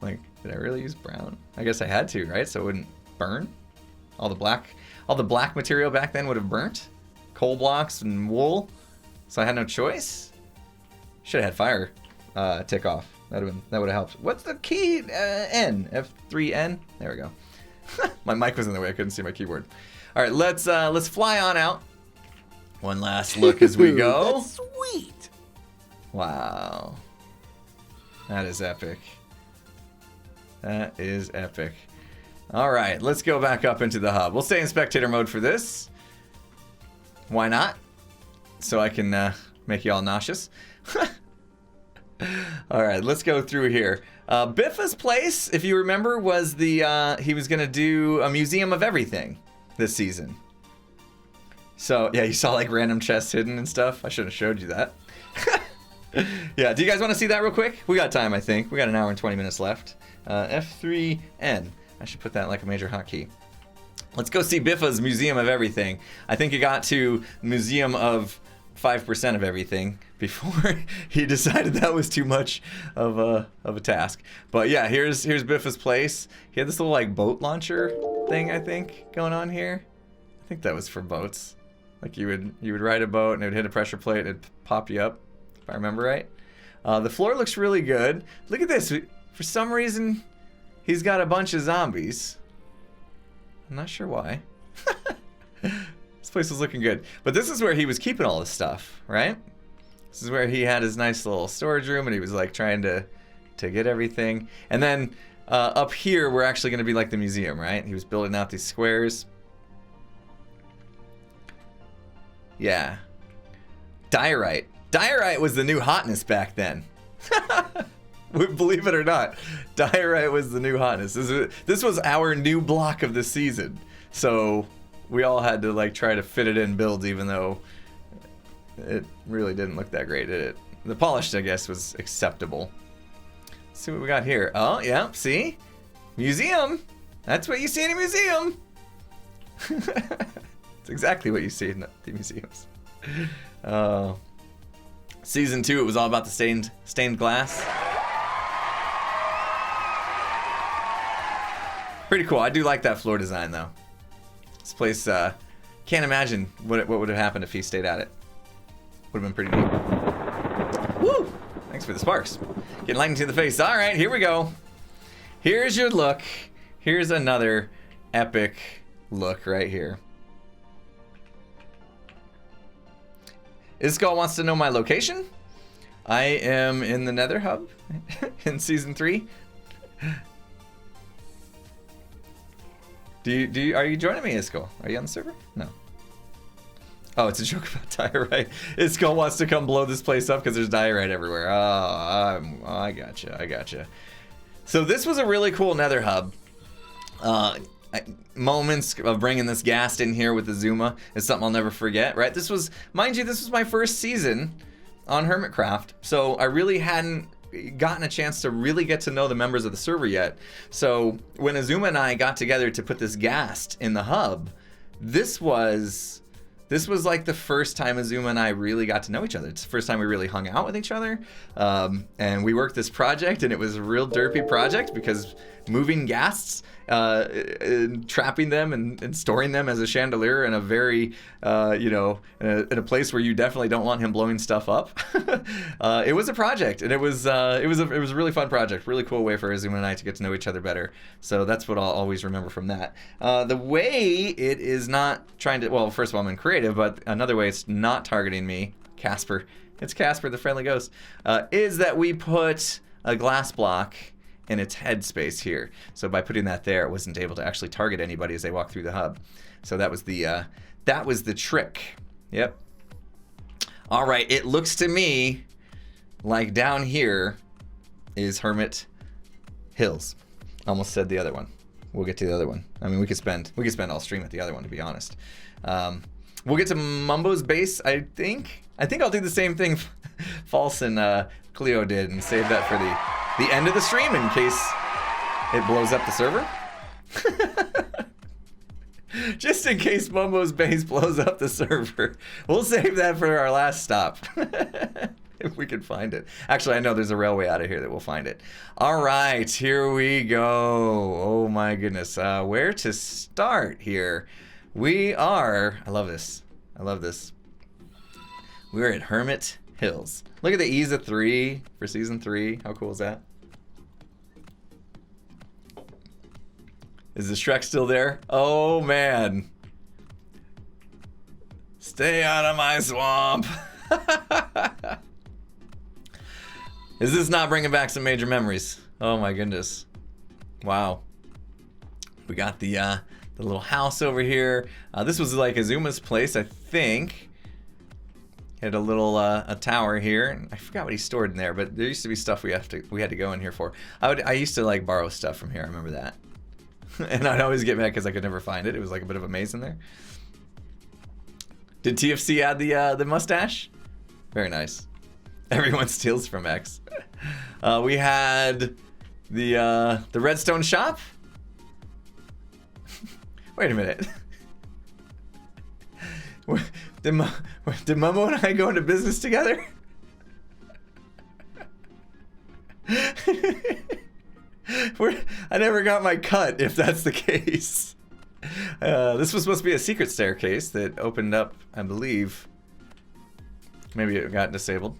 Like, did I really use brown? I guess I had to, right? So it wouldn't burn. All the black material back then would have burnt. Coal blocks and wool. So I had no choice. Should have had fire tick off. That would have helped. What's the key? N. F3N. There we go. My mic was in the way. I couldn't see my keyboard. All right, let's fly on out. One last look as we go. That's sweet. Wow. That is epic. That is epic. All right, let's go back up into the hub. We'll stay in spectator mode for this. Why not? So I can make you all nauseous. All right, let's go through here. Biffa's place, if you remember, was the he was gonna do a museum of everything this season. So yeah, you saw like random chests hidden and stuff. I should have showed you that. Yeah, do you guys want to see that real quick? We got time, I think. We got an hour and 20 minutes left. F3N. I should put that like a major hotkey. Let's go see Biffa's Museum of Everything. I think he got to Museum of 5% of everything before he decided that was too much of a task. But yeah, here's Biffa's place. He had this little like boat launcher thing, I think, going on here. I think that was for boats. Like you would ride a boat and it would hit a pressure plate and it'd pop you up, if I remember right. The floor looks really good. Look at this. For some reason, he's got a bunch of zombies. I'm not sure why. This place was looking good. But this is where he was keeping all this stuff, right? This is where he had his nice little storage room and he was like trying to get everything. And then up here, we're actually going to be like the museum, right? He was building out these squares. Yeah. Diorite. Diorite was the new hotness back then. Believe it or not, Diorite was the new hotness. This was our new block of the season. So we all had to like try to fit it in builds, even though it really didn't look that great, did it? The polished, I guess, was acceptable. Let's see what we got here. Oh, yeah, see? Museum. That's what you see in a museum. It's exactly what you see in the museums. Season 2, it was all about the stained glass. Pretty cool. I do like that floor design, though. This place, can't imagine what would have happened if he stayed at it. Would have been pretty neat. Woo! Thanks for the sparks. Getting lightning to the face. All right, here we go. Here's your look. Here's another epic look right here. Iskull wants to know my location. I am in the Nether Hub in Season 3. Are you joining me, Iskull? Are you on the server? No. Oh, it's a joke about diorite. Iskull wants to come blow this place up because there's diorite everywhere. Oh, I gotcha. So this was a really cool Nether Hub. Moments of bringing this ghast in here with the Zuma is something I'll never forget, right? This was, mind you, this was my first season on Hermitcraft, so I really hadn't gotten a chance to really get to know the members of the server yet. So when Azuma and I got together to put this ghast in the hub, this was like the first time Azuma and I really got to know each other. It's the first time we really hung out with each other. And we worked this project, and it was a real derpy project because moving ghasts, trapping them and storing them as a chandelier in a very, in a place where you definitely don't want him blowing stuff up. It was a project, and it was a really fun project. Really cool way for Azuma and I to get to know each other better. So that's what I'll always remember from that. The way it is not trying to, well, first of all, I'm in creative, but another way it's not targeting me, Casper. It's Casper, the friendly ghost, is that we put a glass block in its head space here. So by putting that there, it wasn't able to actually target anybody as they walk through the hub. So that was the trick. Yep. All right, it looks to me like down here is Hermit Hills. Almost said the other one. We'll get to the other one. I mean, we could spend all stream at the other one, to be honest. We'll get to Mumbo's base, I think. I think I'll do the same thing False and Cleo did and save that for the end of the stream in case it blows up the server. Just in case Mumbo's base blows up the server. We'll save that for our last stop. If we can find it. Actually, I know there's a railway out of here that will find it. All right, here we go. Oh my goodness. Where to start here? We are, I love this. We're at Hermit Hills. Look at the ease of 3 for season 3. How cool is that? Is the Shrek still there? Oh man. Stay out of my swamp. Is this not bringing back some major memories? Oh my goodness. Wow. We got the little house over here. This was like Azuma's place, I think. Had a little a tower here. I forgot what he stored in there, but there used to be stuff we had to go in here for. I used to like borrow stuff from here. I remember that. And I'd always get mad because I could never find it. It was like a bit of a maze in there. Did TFC add the mustache? Very nice. Everyone steals from X. We had the redstone shop. Wait a minute. Did Mumbo and I go into business together? I never got my cut, if that's the case. This was supposed to be a secret staircase that opened up, I believe. Maybe it got disabled.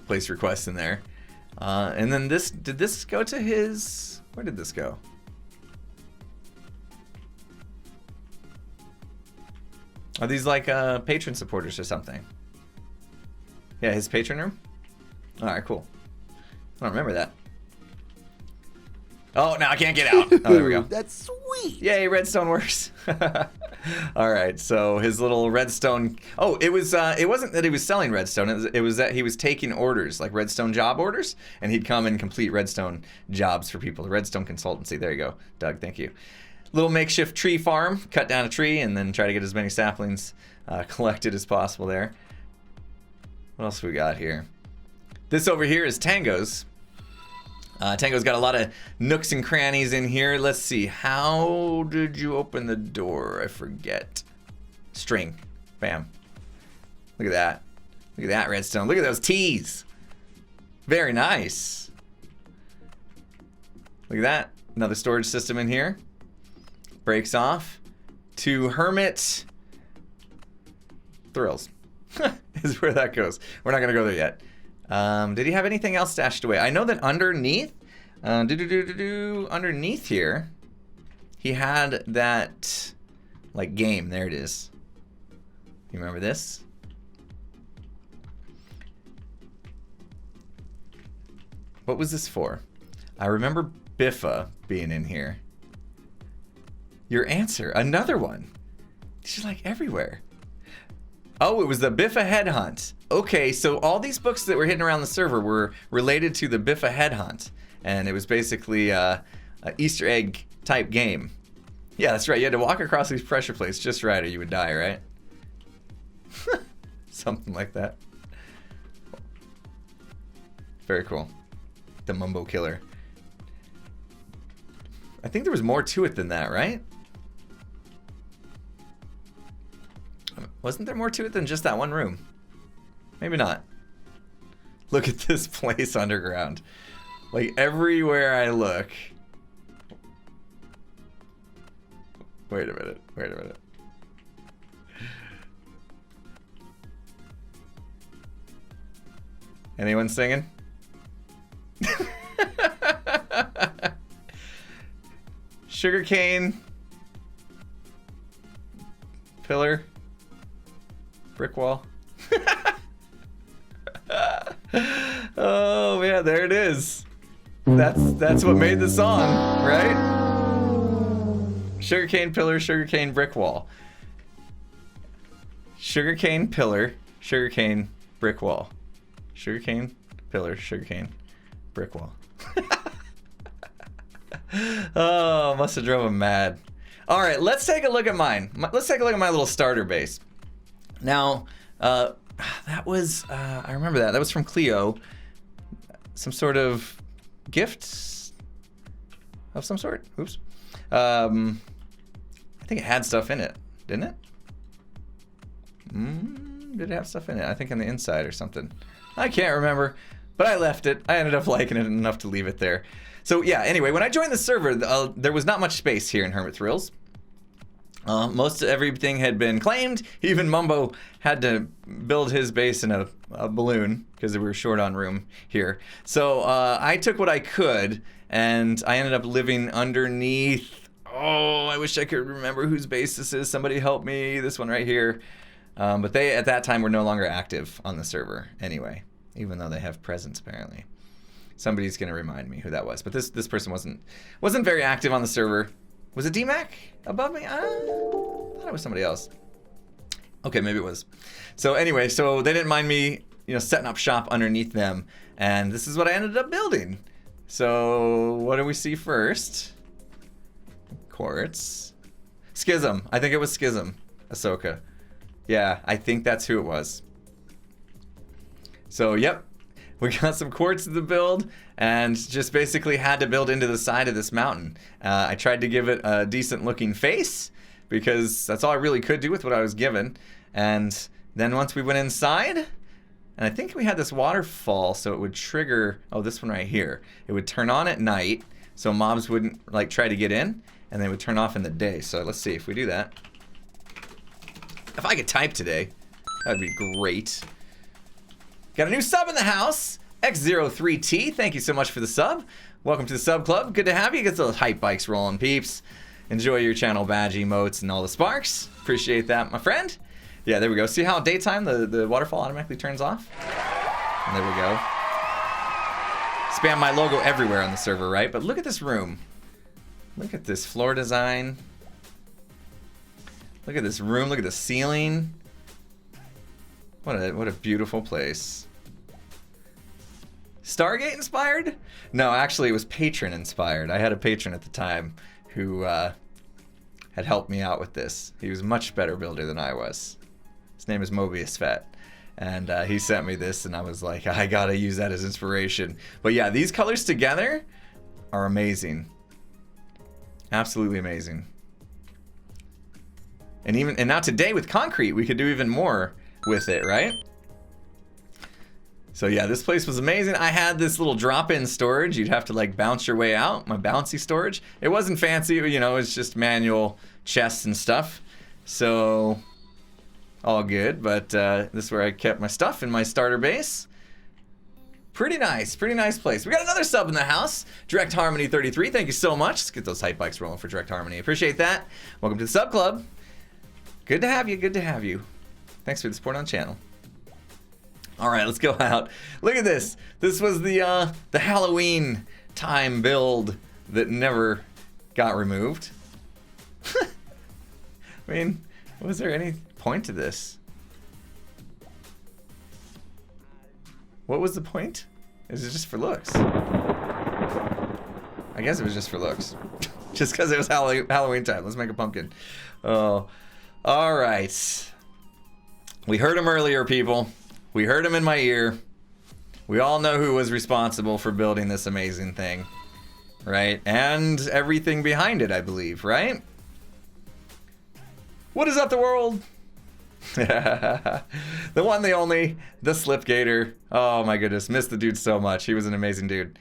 Place request in there. And then did this go to his, where did this go? Are these like patron supporters or something? Yeah, his patron room? Alright, cool. I don't remember that. Oh, now I can't get out. Oh, there we go. That's sweet. Yay, redstone works. Alright, so his little redstone... Oh, it wasn't that he was selling redstone, it was that he was taking orders, like redstone job orders, and he'd come and complete redstone jobs for people. The redstone consultancy, there you go. Doug, thank you. Little makeshift tree farm, cut down a tree and then try to get as many saplings collected as possible there. What else we got here? This over here is Tango's. Tango's got a lot of nooks and crannies in here. Let's see. How did you open the door? I forget. String. Bam. Look at that. Look at that redstone. Look at those T's. Very nice. Look at that. Another storage system in here. Breaks off to Hermit Thrills. Is where that goes. We're not going to go there yet. Did he have anything else stashed away? I know that underneath, underneath here, he had that, like, game. There it is. You remember this? What was this for? I remember Biffa being in here. Your answer. Another one. She's like everywhere. Oh, it was the Biffa Headhunt. Okay, so all these books that were hidden around the server were related to the Biffa Headhunt. And it was basically a Easter egg type game. Yeah, that's right. You had to walk across these pressure plates just right or you would die, right? Something like that. Very cool. The Mumbo Killer. I think there was more to it than that, right? Wasn't there more to it than just that one room? Maybe not. Look at this place underground. Like, everywhere I look. Wait a minute. Wait a minute. Anyone singing? Sugarcane. Pillar. Brick wall. Oh yeah, there it is. That's what made the song, right? Sugarcane pillar, sugarcane brick wall. Sugarcane pillar, sugarcane brick wall. Sugarcane pillar, sugarcane brick wall. Oh, must have drove him mad. All right, let's take a look at mine. Let's take a look at my little starter base. Now, that was, I remember that. That was from Cleo. Some sort of gift of some sort. Oops. I think it had stuff in it, didn't it? Did it have stuff in it? I think on the inside or something. I can't remember, but I left it. I ended up liking it enough to leave it there. So yeah, anyway, when I joined the server, there was not much space here in Hermit Thrills. Most of everything had been claimed. Even Mumbo had to build his base in a balloon because we were short on room here. So I took what I could, and I ended up living underneath. Oh, I wish I could remember whose base this is. Somebody help me. This one right here. But they, at that time, were no longer active on the server anyway, even though they have presence apparently. Somebody's gonna remind me who that was. But this person wasn't very active on the server. Was it D-Mac above me? I thought it was somebody else. Okay, maybe it was. So anyway, so they didn't mind me, you know, setting up shop underneath them, and this is what I ended up building. So what do we see first? Quartz. Schism. I think it was Schism. Ahsoka. Yeah, I think that's who it was. So yep, we got some quartz to the build, and just basically had to build into the side of this mountain. I tried to give it a decent looking face, because that's all I really could do with what I was given. And then once we went inside, and I think we had this waterfall, so it would trigger, oh, this one right here. It would turn on at night, so mobs wouldn't like try to get in, and they would turn off in the day. So let's see if we do that. If I could type today, that'd be great. Got a new sub in the house, X03T. Thank you so much for the sub. Welcome to the sub club. Good to have you. Get those hype bikes rolling, peeps. Enjoy your channel badge emotes and all the sparks. Appreciate that, my friend. Yeah, there we go. See how daytime the waterfall automatically turns off? And there we go. Spam my logo everywhere on the server, right? But look at this room. Look at this floor design. Look at this room. Look at the ceiling. What a beautiful place. Stargate inspired? No, actually it was patron inspired. I had a patron at the time who had helped me out with this. He was a much better builder than I was. His name is Mobius Fett. And he sent me this, and I was like, I gotta use that as inspiration. But yeah, these colors together are amazing. Absolutely amazing. And now today with concrete, we could do even more with it, right? So yeah, this place was amazing. I had this little drop-in storage. You'd have to like bounce your way out, my bouncy storage. It wasn't fancy, you know, it's just manual chests and stuff. So, all good, but this is where I kept my stuff in my starter base. Pretty nice place. We got another sub in the house, Direct Harmony 33. Thank you so much. Let's get those hype bikes rolling for Direct Harmony. Appreciate that. Welcome to the sub club. Good to have you, good to have you. Thanks for the support on the channel. All right, let's go out. Look at this. This was the Halloween time build that never got removed. I mean, was there any point to this? What was the point? Is it just for looks? I guess it was just for looks. Just because it was Halloween time. Let's make a pumpkin. Oh, all right. We heard him earlier, people. We heard him in my ear. We all know who was responsible for building this amazing thing, right? And everything behind it, I believe, right? What is up, the world? The one, the only, the Slipgator. Oh my goodness, missed the dude so much. He was an amazing dude.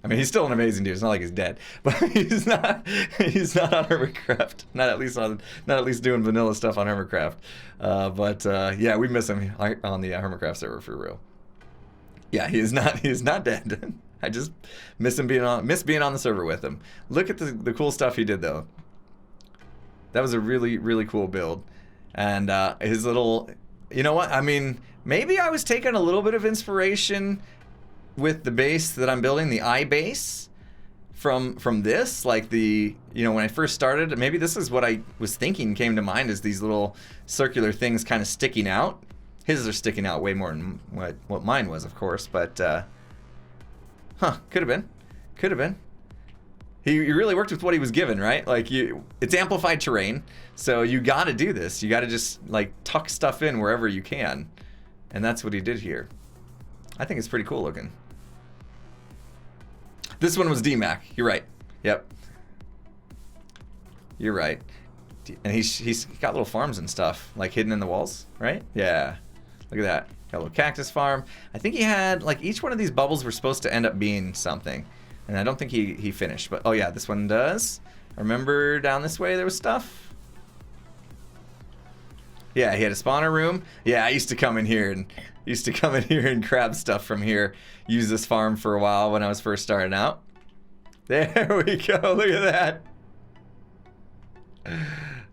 I mean, he's still an amazing dude. It's not like he's dead, but he's not on Hermitcraft. Not at least doing vanilla stuff on Hermitcraft. Yeah, we miss him on the Hermitcraft server for real. Yeah, he is not dead. I just miss being on the server with him. Look at the cool stuff he did though. That was a really, really cool build. And his little, you know what? I mean, maybe I was taking a little bit of inspiration with the base that I'm building, the eye base, from this, like the, you know, when I first started, maybe this is what I was thinking came to mind, is these little circular things kind of sticking out. His are sticking out way more than what mine was, of course, but, could have been. He really worked with what he was given, right? Like, it's amplified terrain, so you gotta do this. You gotta just, like, tuck stuff in wherever you can. And that's what he did here. I think it's pretty cool looking. This one was D-Mac. You're right. Yep. You're right. And he's got little farms and stuff, like, hidden in the walls, right? Yeah. Look at that. Got a little cactus farm. I think he had, like, each one of these bubbles were supposed to end up being something. And I don't think he finished, but oh yeah, this one does. I remember down this way there was stuff. Yeah, he had a spawner room. Yeah, I used to come in here and grab stuff from here. Use this farm for a while when I was first starting out. There we go. Look at that.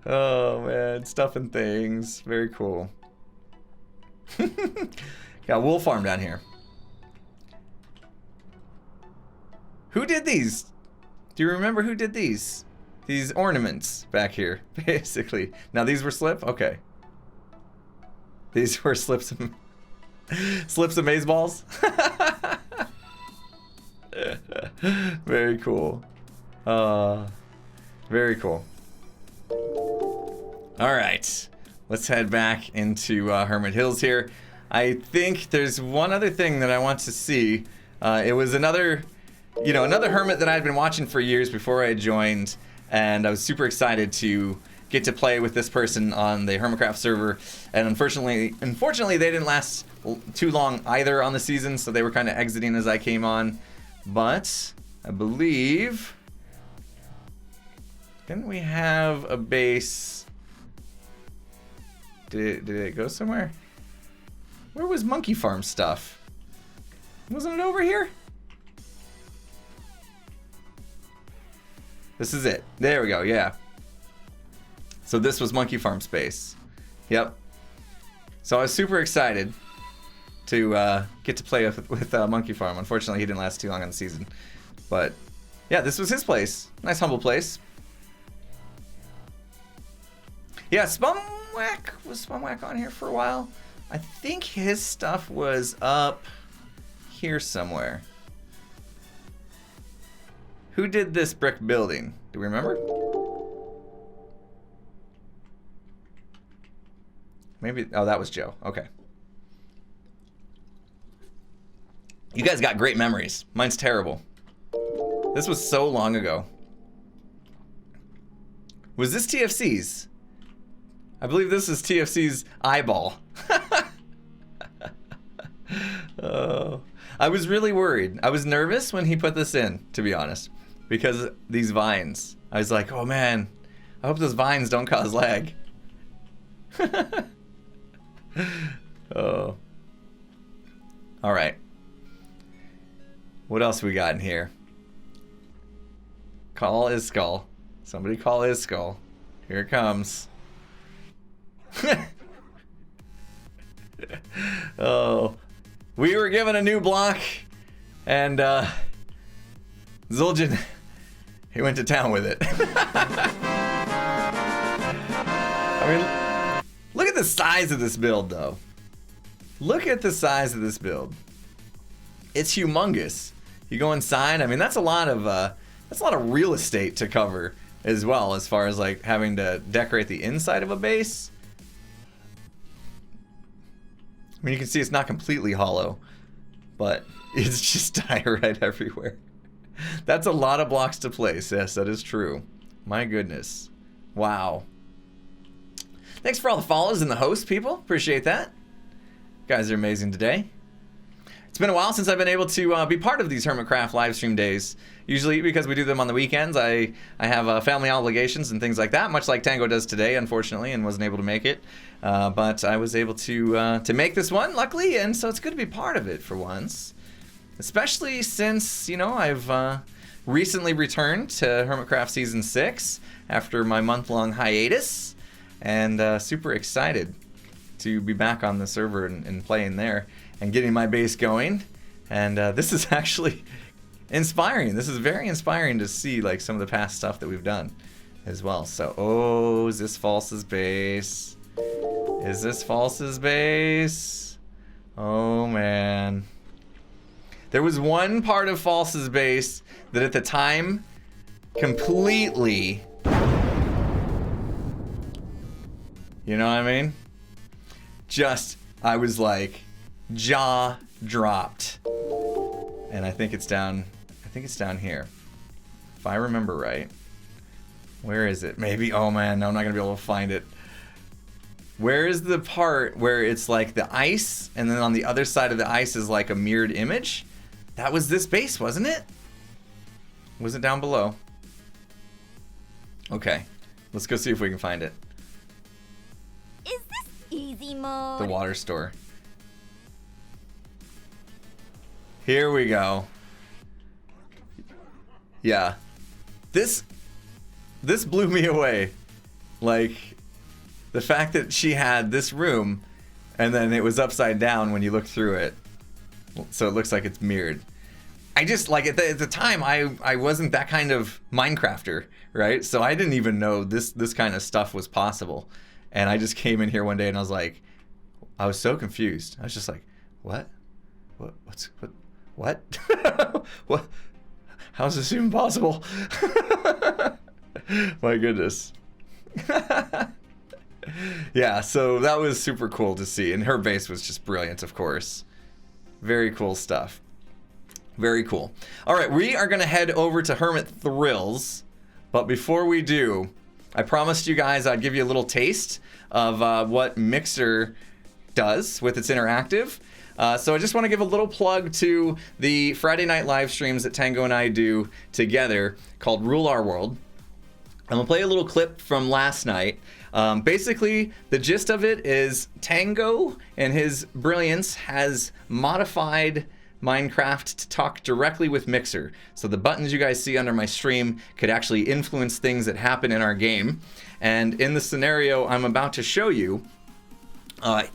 Oh man, stuff and things. Very cool. Got a wool farm down here. Who did these? Do you remember who did these? These ornaments back here, basically. Now these were slip? Okay. These were slips of maze balls? Very cool. Very cool. Alright. Let's head back into Hermit Hills here. I think there's one other thing that I want to see. It was another Hermit that I'd been watching for years before I joined, and I was super excited to get to play with this person on the Hermitcraft server. And unfortunately, they didn't last too long either on the season, so they were kind of exiting as I came on. But I believe, didn't we have a base? Did it go somewhere? Where was Monkeyfarm stuff? Wasn't it over here? This is it. There we go, yeah. So this was Monkeyfarm space. Yep. So I was super excited to get to play with Monkeyfarm. Unfortunately, he didn't last too long on the season. But yeah, this was his place. Nice humble place. Yeah, Spumwack. Was Spumwack on here for a while? I think his stuff was up here somewhere. Who did this brick building? Do we remember? Maybe, oh, that was Joe. Okay. You guys got great memories. Mine's terrible. This was so long ago. Was this TFC's? I believe this is TFC's eyeball. Oh, I was really worried. I was nervous when he put this in, to be honest, because these vines. I was like, oh man, I hope those vines don't cause lag. Oh. All right. What else we got in here? Call is skull. Somebody call his skull. Here it comes. Oh. We were given a new block, and Zul'jin, he went to town with it. I mean, look at the size of this build, though. Look at the size of this build. It's humongous. You go inside. I mean, that's a lot of real estate to cover as well, as far as like having to decorate the inside of a base. I mean, you can see it's not completely hollow, but it's just diorite everywhere. That's a lot of blocks to place. Yes, that is true. My goodness. Wow. Thanks for all the follows and the hosts, people. Appreciate that. You guys are amazing today. It's been a while since I've been able to be part of these Hermitcraft live stream days. Usually because we do them on the weekends, I have family obligations and things like that, much like Tango does today, unfortunately, and wasn't able to make it. But I was able to make this one, luckily, and so it's good to be part of it for once. Especially since, you know, I've recently returned to Hermitcraft Season 6 after my month-long hiatus, and super excited to be back on the server and playing there and getting my base going. And this is actually inspiring. This is very inspiring to see like some of the past stuff that we've done as well. So, oh, is this False's base? Is this False's base? Oh man. There was one part of False's base that at the time completely, you know what I mean? Just, I was like, jaw dropped. And I think it's down here. If I remember right. Where is it? Maybe, oh man, no, I'm not gonna be able to find it. Where is the part where it's like the ice, and then on the other side of the ice is like a mirrored image? That was this base, wasn't it? Was it down below? Okay, let's go see if we can find it. Is this easy mode? The water store. Here we go. Yeah. This blew me away. Like, the fact that she had this room and then it was upside down when you look through it. So it looks like it's mirrored. I just, like, at the time, I wasn't that kind of Minecrafter, right? So I didn't even know this kind of stuff was possible. And I just came in here one day and I was like, I was so confused. I was just like, what? What? What? How is this even possible? My goodness. Yeah, so that was super cool to see. And her base was just brilliant, of course. Very cool stuff. Very cool. All right, we are going to head over to Hermit Thrills. But before we do, I promised you guys I'd give you a little taste of what Mixer does with its interactive. So I just want to give a little plug to the Friday night live streams that Tango and I do together called Rule Our World. I'm going to play a little clip from last night. Basically, the gist of it is Tango and his brilliance has modified Minecraft to talk directly with Mixer. So the buttons you guys see under my stream could actually influence things that happen in our game. And in the scenario I'm about to show you, the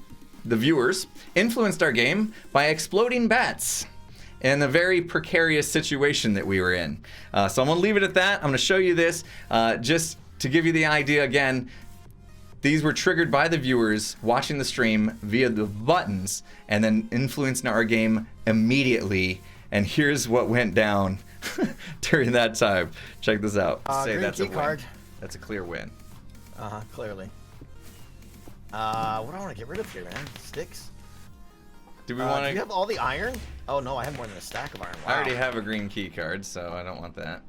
viewers influenced our game by exploding bats in a very precarious situation that we were in. So I'm gonna leave it at that. I'm gonna show you this just to give you the idea again. These were triggered by the viewers watching the stream via the buttons and then influenced our game immediately. And here's what went down during that time. Check this out. Say that's a win. Card. That's a clear win. Clearly. What do I want to get rid of here, man? Sticks? Do we want Do to? you have all the iron? Oh no, I have more than a stack of iron. Wow. I already have a green key card, so I don't want that.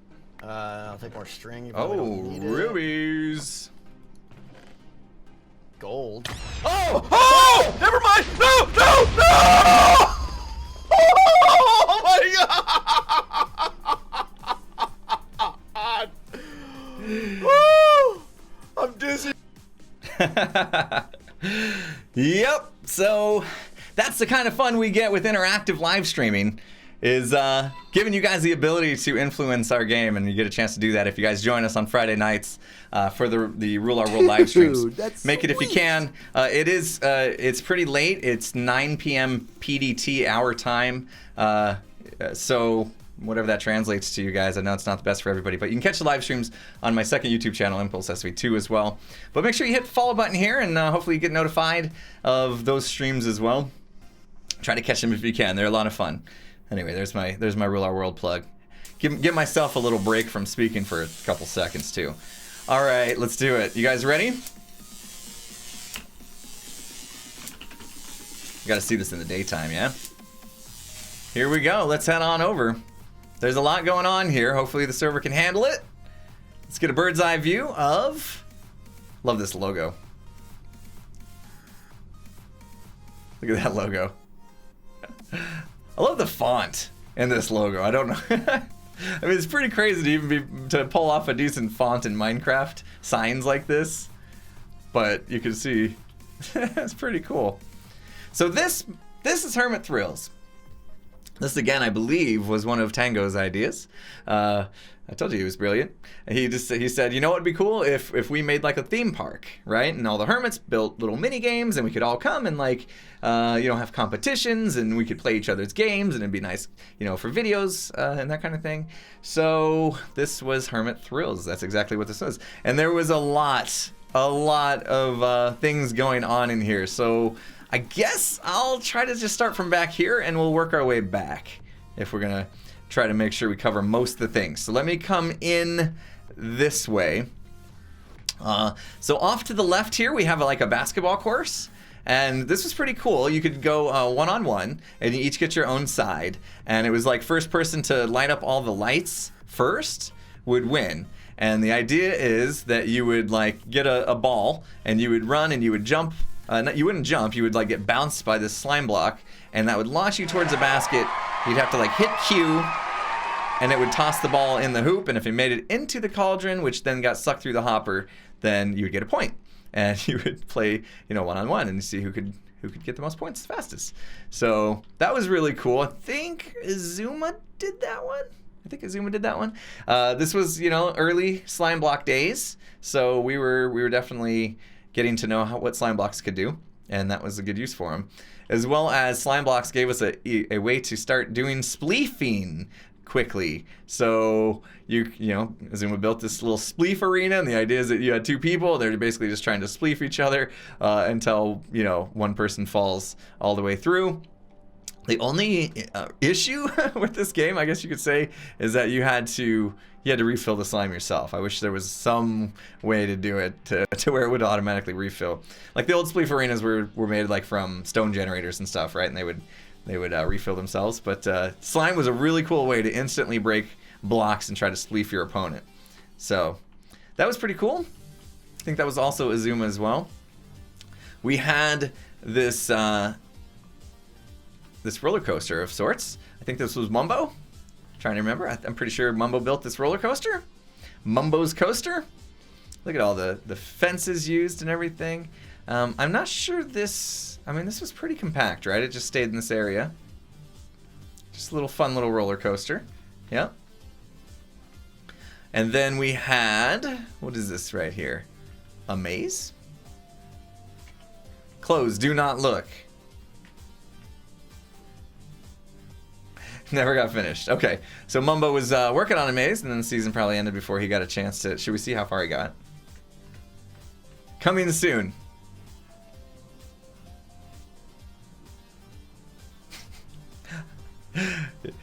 I'll take more string. You Oh, probably don't need it. rubies. Gold. Oh! Oh! Never mind! No! No! No! Oh my god! Woo! I'm dizzy. Yep. So that's the kind of fun we get with interactive live streaming. Is giving you guys the ability to influence our game, and you get a chance to do that if you guys join us on Friday nights for the Rule Our World live streams. Dude, that's Make it if you sweet. can. It's pretty late. It's 9 p.m. PDT our time. So whatever that translates to you guys, I know it's not the best for everybody, but you can catch the live streams on my second YouTube channel, Impulse SV2 as well. But make sure you hit the follow button here, and hopefully you get notified of those streams as well. Try to catch them if you can. They're a lot of fun. Anyway, there's my Rule Our World plug. Give myself a little break from speaking for a couple seconds too. All right, let's do it. You guys ready? You got to see this in the daytime, yeah? Here we go. Let's head on over. There's a lot going on here. Hopefully the server can handle it. Let's get a bird's eye view of... Love this logo. Look at that logo. I love the font in this logo. I don't know. I mean, it's pretty crazy to even to pull off a decent font in Minecraft signs like this, but you can see it's pretty cool. So this is Hermit Thrills. This again, I believe, was one of Tango's ideas. I told you he was brilliant. He said, you know what would be cool if we made like a theme park, right? And all the hermits built little mini games, and we could all come and like have competitions, and we could play each other's games, and it'd be nice, for videos and that kind of thing. So this was Hermit Thrills. That's exactly what this was. And there was a lot of things going on in here. So I guess I'll try to just start from back here, and we'll work our way back if we're gonna try to make sure we cover most of the things. So let me come in this way. So off to the left here, we have like a basketball course. And this was pretty cool. You could go one-on-one, and you each get your own side. And it was like first person to light up all the lights first would win. And the idea is that you would like get a ball, and you would run and you would jump. You wouldn't jump, you would like get bounced by this slime block, and that would launch you towards a basket. You'd have to like hit Q, and it would toss the ball in the hoop, and if you made it into the cauldron, which then got sucked through the hopper, then you would get a point. And you would play, one-on-one and see who could get the most points the fastest. So that was really cool. I think Azuma did that one. This was, early slime block days, so we were definitely getting to know what slime blocks could do, and that was a good use for them. As well as slime blocks gave us a way to start doing spleefing quickly. So Azuma built this little spleef arena, and the idea is that you had two people. They're basically just trying to spleef each other until one person falls all the way through. The only issue with this game, I guess you could say, is that you had to refill the slime yourself. I wish there was some way to do it to where it would automatically refill. Like the old spleef arenas were made like from stone generators and stuff, right? And they would refill themselves. But slime was a really cool way to instantly break blocks and try to spleef your opponent. So that was pretty cool. I think that was also Azuma as well. We had this roller coaster of sorts. I think this was Mumbo. Trying to remember. I'm pretty sure Mumbo built this roller coaster. Mumbo's coaster. Look at all the fences used and everything. I'm not sure this was pretty compact, right? It just stayed in this area. Just a fun little roller coaster. Yep. And then we had, what is this right here? A maze? Close, do not look. Never got finished. Okay, so Mumbo was working on a maze, and then the season probably ended before he got a chance to... Should we see how far he got? Coming soon.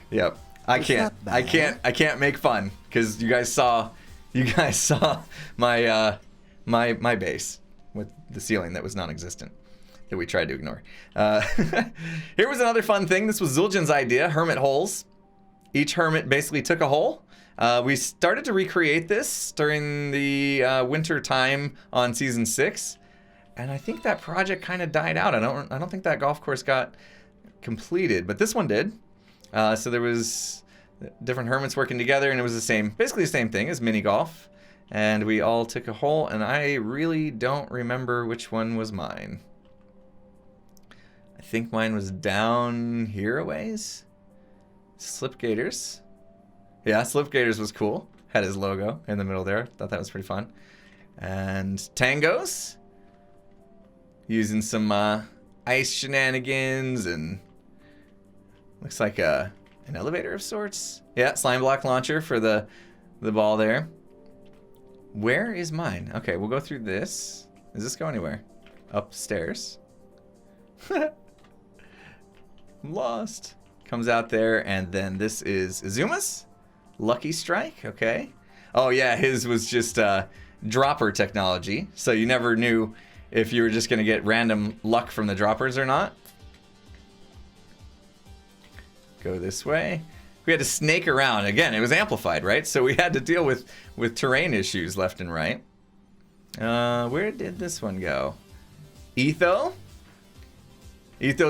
Yep. I can't make fun because you guys saw my my base with the ceiling that was non-existent. that we tried to ignore. Here was another fun thing. This was Zul'jin's idea, hermit holes. Each hermit basically took a hole. We started to recreate this during the winter time on season 6, and I think that project kind of died out. I don't think that golf course got completed, but this one did. So there was different hermits working together, and it was basically the same thing as mini golf. And we all took a hole, and I really don't remember which one was mine. I think mine was down here a ways. Slipgators. Yeah, Slipgators was cool. Had his logo in the middle there. Thought that was pretty fun. And Tangos. Using some ice shenanigans, and looks like an elevator of sorts. Yeah, slime block launcher for the ball there. Where is mine? Okay, we'll go through this. Does this go anywhere? Upstairs. I'm lost. Comes out there, and then this is Izuma's Lucky Strike. Okay. Oh yeah, his was just dropper technology, so you never knew if you were just gonna get random luck from the droppers or not. Go this way. We had to snake around. Again, it was amplified, right? So we had to deal with terrain issues left and right. Where did this one go? Ethos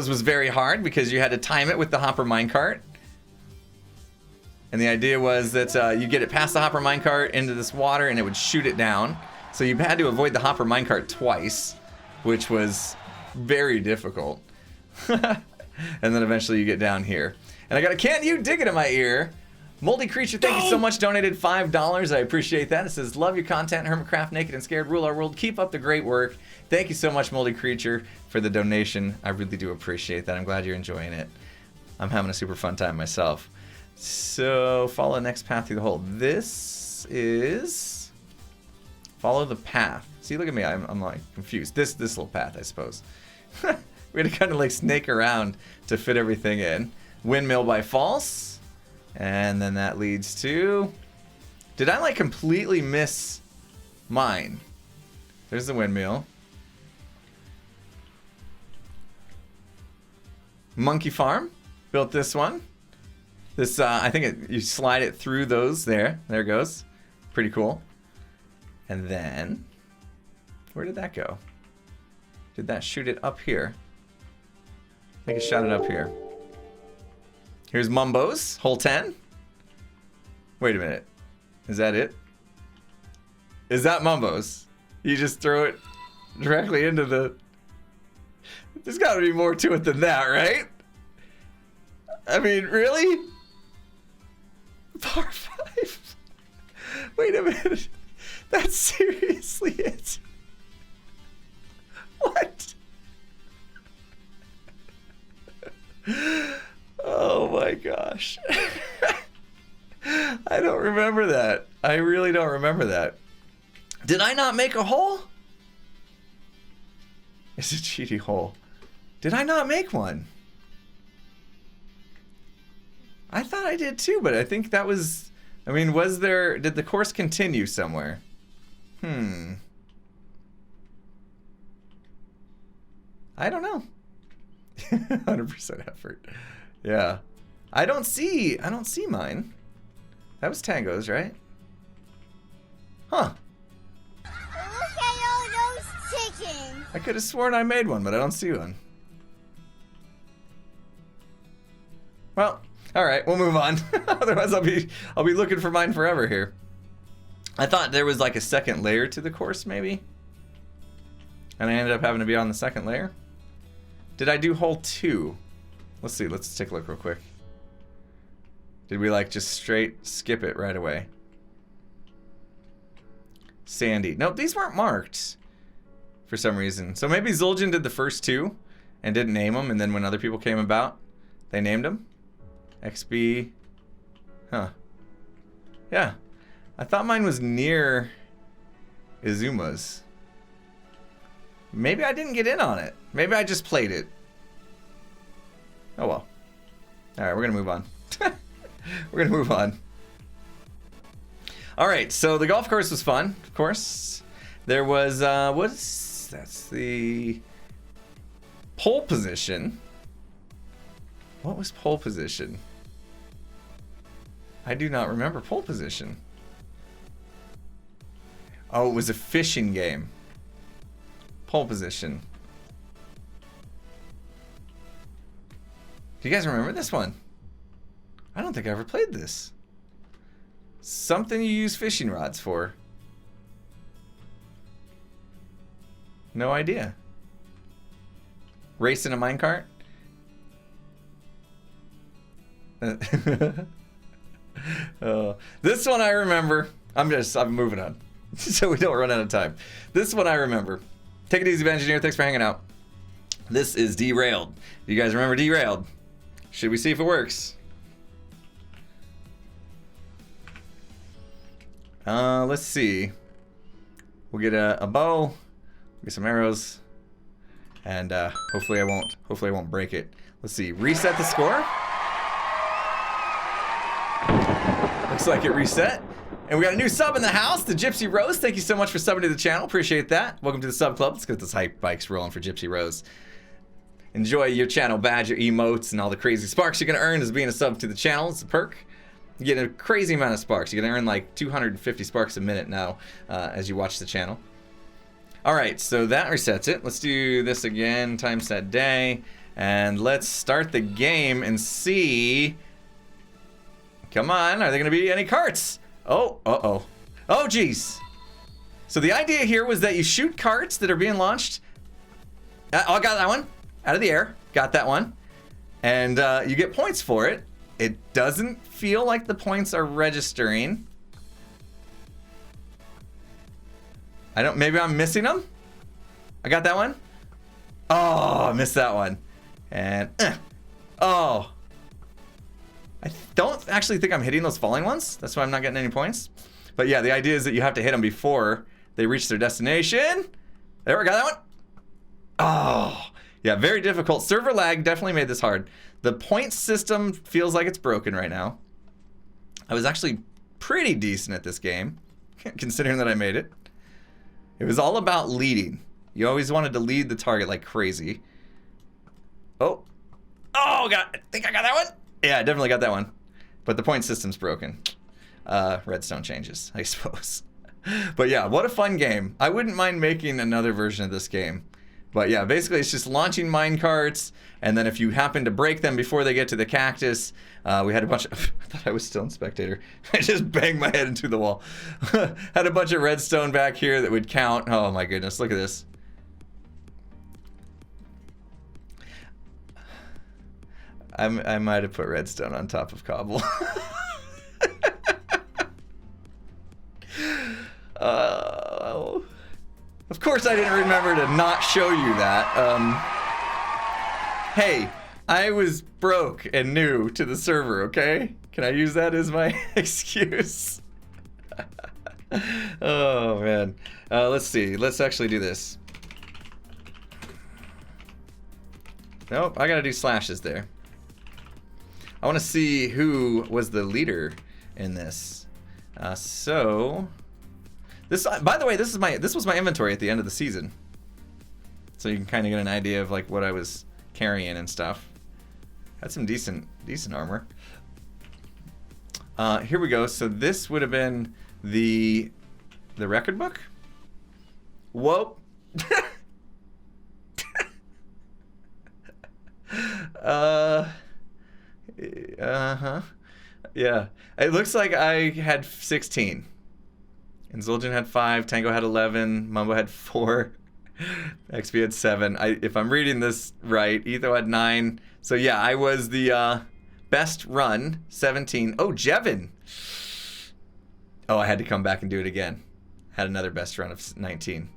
was very hard because you had to time it with the hopper minecart. And the idea was that you get it past the hopper minecart into this water and it would shoot it down. So you had to avoid the hopper minecart twice, which was very difficult. And then eventually you get down here. And I got a "Can You Dig It" in my ear. Moldy Creature, thank you so much. Donated $5. I appreciate that. It says, "Love your content, Hermitcraft, Naked and Scared, rule our world. Keep up the great work." Thank you so much, Moldy Creature, for the donation. I really do appreciate that. I'm glad you're enjoying it. I'm having a super fun time myself. So, follow the next path through the hole. This is... follow the path. See, look at me. I'm like confused. This little path, I suppose. We had to kind of like snake around to fit everything in. Windmill by false. And then that leads to... did I like completely miss mine? There's the windmill. Monkeyfarm built this one. This, I think you slide it through those there. There it goes. Pretty cool. And then... where did that go? Did that shoot it up here? I think it shot it up here. Here's Mumbo's, hole 10. Wait a minute. Is that it? Is that Mumbo's? You just throw it directly into the... there's got to be more to it than that, right? I mean, really? Par 5? Wait a minute. That's seriously it? What? Oh my gosh. I don't remember that. I really don't remember that. Did I not make a hole? It's a cheaty hole. Did I not make one? I thought I did too, but I think that was... I mean, was there... did the course continue somewhere? 100% effort. Yeah. I don't see mine. That was Tango's, right? Huh. Look at all those chickens. I could have sworn I made one, but I don't see one. Well, all right, we'll move on. Otherwise, I'll be looking for mine forever here. I thought there was like a second layer to the course, maybe, and I ended up having to be on the second layer. Did I do hole 2? Let's see. Let's take a look real quick. Did we like just straight skip it right away? Sandy. Nope, these weren't marked for some reason. So maybe Zul'jin did the first 2 and didn't name them, and then when other people came about, they named them. XB. Huh. Yeah. I thought mine was near Izuma's. Maybe I didn't get in on it. Maybe I just played it. Oh well. Alright, we're gonna move on. We're gonna move on. Alright, so the golf course was fun, of course. There was, that's the Pole position. What was pole position? I do not remember pole position. Oh, it was a fishing game. Pole position. Do you guys remember this one? I don't think I ever played this. Something you use fishing rods for. No idea. Race in a minecart? This one I remember. I'm moving on. So we don't run out of time. This one I remember. Take it easy, Engineer. Thanks for hanging out. This is Derailed. You guys remember Derailed? Should we see if it works? Let's see. We'll get a bow, get some arrows, and hopefully I won't break it. Let's see. Reset the score. Looks like it reset. And we got a new sub in the house, the Gypsy Rose. Thank you so much for subbing to the channel. Appreciate that. Welcome to the sub club. Let's get this hype bikes rolling for Gypsy Rose. Enjoy your channel badge, your emotes, and all the crazy sparks you're gonna earn as being a sub to the channel. It's a perk. You get a crazy amount of sparks. You're gonna earn like 250 sparks a minute now as you watch the channel. All right, so that resets it. Let's do this again, time set day, and let's start the game and see. Come on, are there gonna be any carts? Oh, uh-oh. Oh, geez. So the idea here was that you shoot carts that are being launched. Oh, I got that one. Out of the air. Got that one. And you get points for it. It doesn't feel like the points are registering. Maybe I'm missing them? I got that one. Oh, I missed that one. And, oh. I don't actually think I'm hitting those falling ones. That's why I'm not getting any points. But yeah, the idea is that you have to hit them before they reach their destination. There, we got that one. Oh, yeah, very difficult. Server lag definitely made this hard. The point system feels like it's broken right now. I was actually pretty decent at this game, considering that I made it. It was all about leading. You always wanted to lead the target like crazy. Oh, God, I think I got that one. Yeah, I definitely got that one. But the point system's broken. Redstone changes, I suppose. But yeah, what a fun game. I wouldn't mind making another version of this game. But yeah, basically it's just launching minecarts, and then if you happen to break them before they get to the cactus, we had a bunch of, I thought I was still in spectator. I just banged my head into the wall. Had a bunch of redstone back here that would count. Oh my goodness, look at this. I might have put redstone on top of cobble. Of course I didn't remember to not show you that. Hey, I was broke and new to the server, okay? Can I use that as my excuse? Oh, man. Let's see. Let's actually do this. Nope, I gotta do slashes there. I want to see who was the leader in this. So this, by the way, this was my inventory at the end of the season, so you can kind of get an idea of like what I was carrying and stuff. Had some decent armor. Here we go. So this would have been the record book. Whoa. Yeah. It looks like I had 16. And Zul'jin had 5, Tango had 11, Mumbo had 4, XP had 7. If I'm reading this right, Etho had 9. So yeah, I was the best run, 17. Oh, Jevin. Oh, I had to come back and do it again. Had another best run of 19.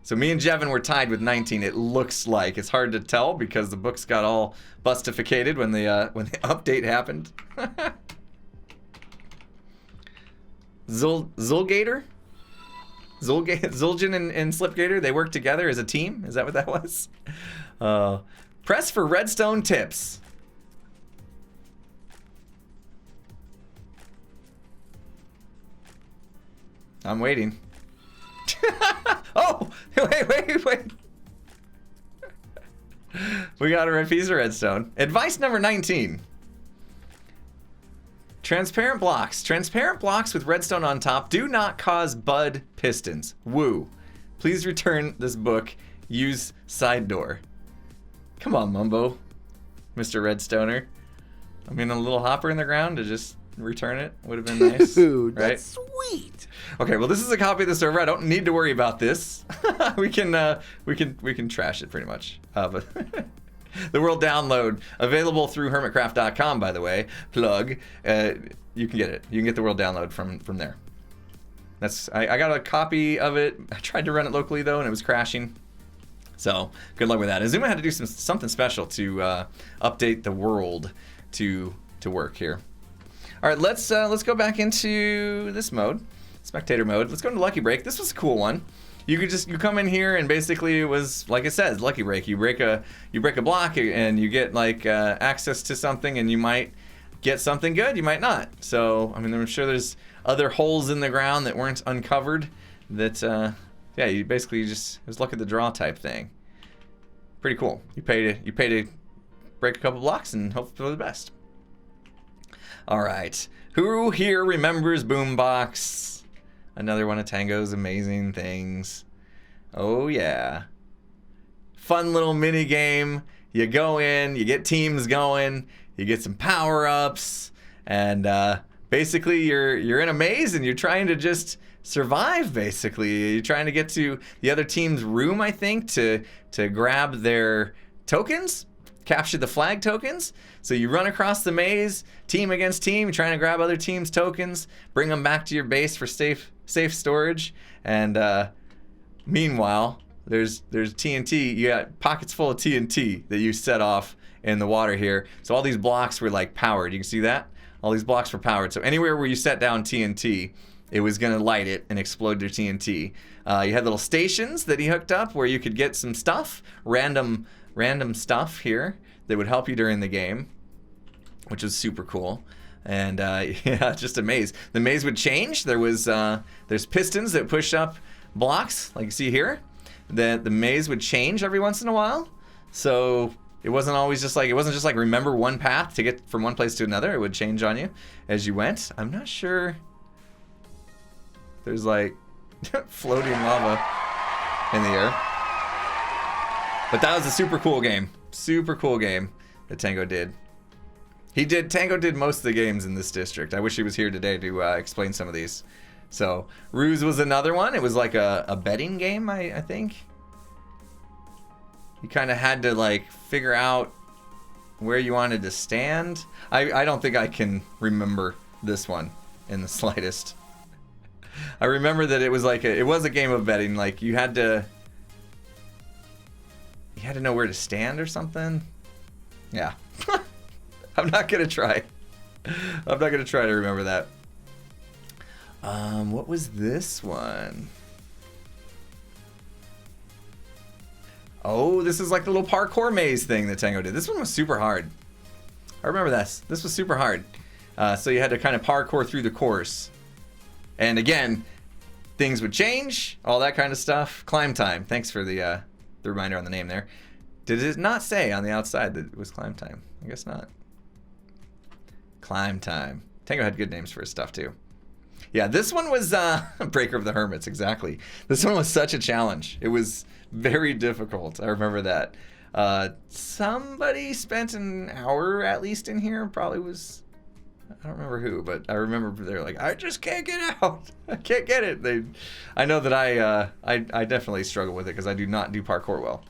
So me and Jevin were tied with 19. It looks like. It's hard to tell because the books got all bustificated when the update happened. Zul'jin and Slipgator, they work together as a team? Is that what that was? Press for redstone tips. I'm waiting. Oh, wait. We got a red piece of redstone. Advice number 19. Transparent blocks. Transparent blocks with redstone on top do not cause bud pistons. Woo. Please return this book. Use side door. Come on, Mumbo. Mr. Redstoner. I mean, a little hopper in the ground to just return it would have been nice. Dude, right? that's sweet. Okay, well, this is a copy of the server. I don't need to worry about this. we can trash it pretty much. But the world download available through hermitcraft.com, by the way. Plug. You can get it. You can get the world download from there. I got a copy of it. I tried to run it locally though, and it was crashing. So good luck with that. Azuma had to do something special to update the world to work here. All right, let's go back into this mode, spectator mode. Let's go into Lucky Break. This was a cool one. You come in here and basically it was like it says, Lucky Break. You break a block and you get like access to something, and you might get something good, you might not. So I mean, I'm sure there's other holes in the ground that weren't uncovered. That yeah, it was luck of the draw type thing. Pretty cool. You pay to break a couple blocks and hope for the best. All right, who here remembers Boombox? Another one of Tango's amazing things. Oh yeah. Fun little mini game. You go in, you get teams going, you get some power-ups, and basically you're in a maze and you're trying to just survive. Basically, you're trying to get to the other team's room, I think, to grab their tokens, capture the flag tokens. So you run across the maze, team against team, trying to grab other teams' tokens, bring them back to your base for safe storage. And meanwhile, there's TNT. You got pockets full of TNT that you set off in the water here. So all these blocks were like powered. You can see that? All these blocks were powered. So anywhere where you set down TNT, it was going to light it and explode your TNT. You had little stations that he hooked up where you could get some stuff, random stuff here that would help you during the game, which was super cool. And yeah, just a maze. The maze would change. There's pistons that push up blocks, like you see here. The maze would change every once in a while. So it wasn't just like remember one path to get from one place to another. It would change on you as you went. I'm not sure. There's like floating lava in the air. But that was a super cool game. Super cool game that Tango did. Tango did most of the games in this district. I wish he was here today to explain some of these. So, Ruse was another one. It was like a betting game, I think. You kind of had to like figure out where you wanted to stand. I don't think I can remember this one in the slightest. I remember that it was like it was a game of betting. Like you had to know where to stand or something. Yeah. I'm not gonna try to remember that. What was this one? Oh, this is like the little parkour maze thing that Tango did. This one was super hard. I remember this. This was super hard. So you had to kind of parkour through the course. And again, things would change, all that kind of stuff. Climb time. Thanks for the reminder on the name there. Did it not say on the outside that it was climb time? I guess not. Climb time. Tango had good names for his stuff too. Yeah, this one was Breaker of the Hermits, exactly. This one was such a challenge. It was very difficult. I remember that. Somebody spent an hour at least in here. Probably was, I don't remember who, but I remember they were like, I just can't get out. I can't get it. I know that I definitely struggle with it because I do not do parkour well.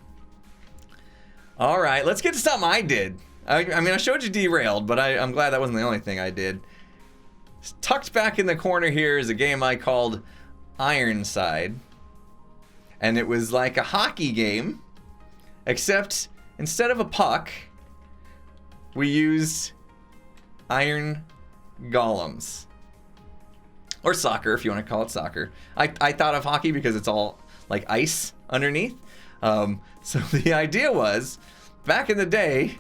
All right, let's get to something I did. I mean, I showed you Derailed, but I'm glad that wasn't the only thing I did. Tucked back in the corner here is a game I called Ironside. And it was like a hockey game, except instead of a puck, we used iron golems. Or soccer, if you want to call it soccer. I thought of hockey because it's all like ice underneath. So the idea was, back in the day,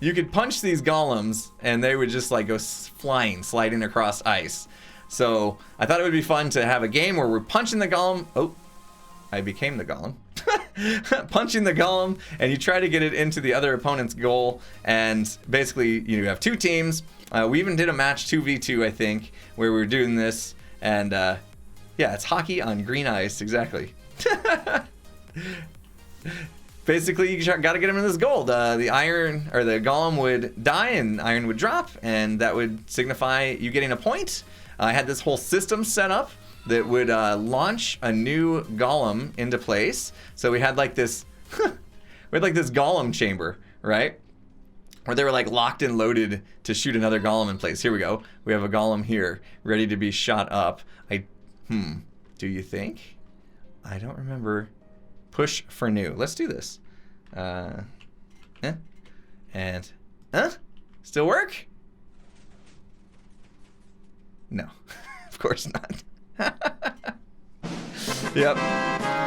you could punch these golems and they would just like go flying, sliding across ice. So I thought it would be fun to have a game where we're punching the golem. Oh, I became the golem. Punching the golem, and you try to get it into the other opponent's goal, and basically you have 2 teams. We even did a match 2v2, I think, where we were doing this, and yeah, it's hockey on green ice, exactly. Basically, you gotta get him in this gold. The iron, or the golem would die and iron would drop, and that would signify you getting a point. I had this whole system set up that would launch a new golem into place. So we had like this, we had like this golem chamber, right? Where they were like locked and loaded to shoot another golem in place. Here we go. We have a golem here, ready to be shot up. Do you think? I don't remember. Push for new. Let's do this. Still work? No, of course not. Yep.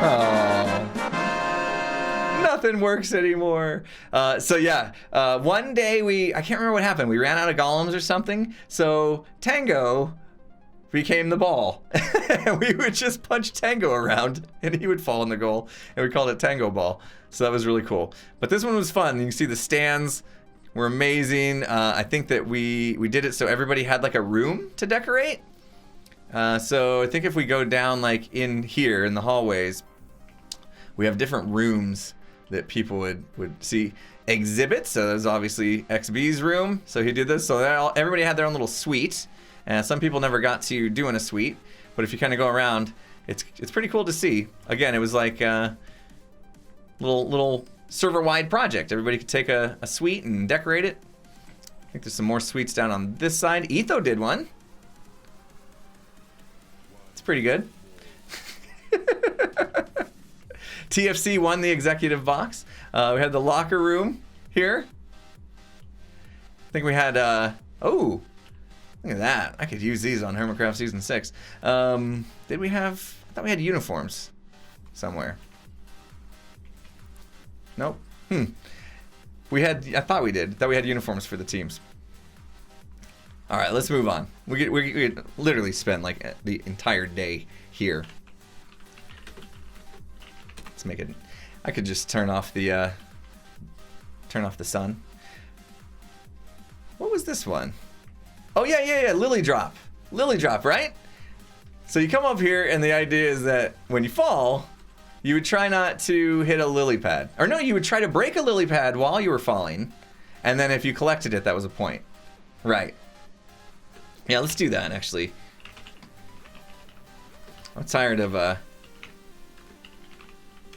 Oh. Nothing works anymore. So yeah, one day I can't remember what happened. We ran out of golems or something. So Tango became the ball. And we would just punch Tango around and he would fall in the goal, and we called it Tango Ball. So that was really cool. But this one was fun. You can see the stands were amazing. I think that we did it so everybody had like a room to decorate. So I think if we go down like in here in the hallways, we have different rooms that people would see. Exhibits, so there's obviously XB's room. So he did this, so everybody had their own little suite. And some people never got to doing a suite, but if you kind of go around, it's pretty cool to see. Again, it was like a little server-wide project. Everybody could take a suite and decorate it. I think there's some more suites down on this side. Etho did one. It's pretty good. TFC won the executive box. We had the locker room here. I think we had, oh, look at that. I could use these on Hermitcraft Season 6. Did we have, I thought we had uniforms somewhere. Nope. We had, I thought we did. Thought we had uniforms for the teams. All right, let's move on. We literally spent like the entire day here. Let's make it. I could just turn off the sun. What was this one? Oh yeah, Lily Drop. Lily Drop, right? So you come up here, and the idea is that when you fall, you would try not to hit a lily pad. Or no, you would try to break a lily pad while you were falling, and then if you collected it, that was a point. Right. Yeah, let's do that, actually. I'm tired of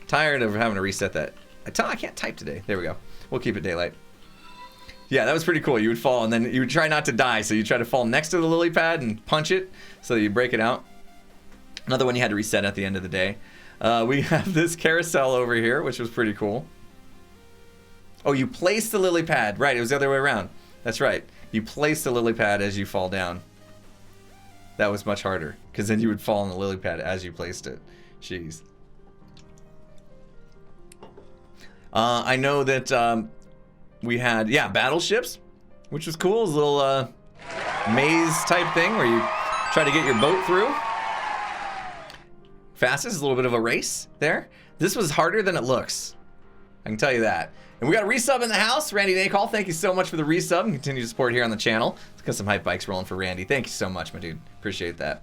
having to reset that. I can't type today. There we go. We'll keep it daylight. Yeah, that was pretty cool. You would fall, and then you would try not to die, so you try to fall next to the lily pad and punch it so that you break it out. Another one you had to reset at the end of the day. We have this carousel over here, which was pretty cool. Oh, you place the lily pad. Right, it was the other way around. That's right. You place the lily pad as you fall down. That was much harder, because then you would fall on the lily pad as you placed it. Jeez. I know that we had, yeah, battleships, which was cool. It was a little maze type thing where you try to get your boat through. Fastest is a little bit of a race there. This was harder than it looks. I can tell you that. And we got a resub in the house. Randy Nacall, thank you so much for the resub and continue to support here on the channel. Let's get some hype bikes rolling for Randy. Thank you so much, my dude. Appreciate that.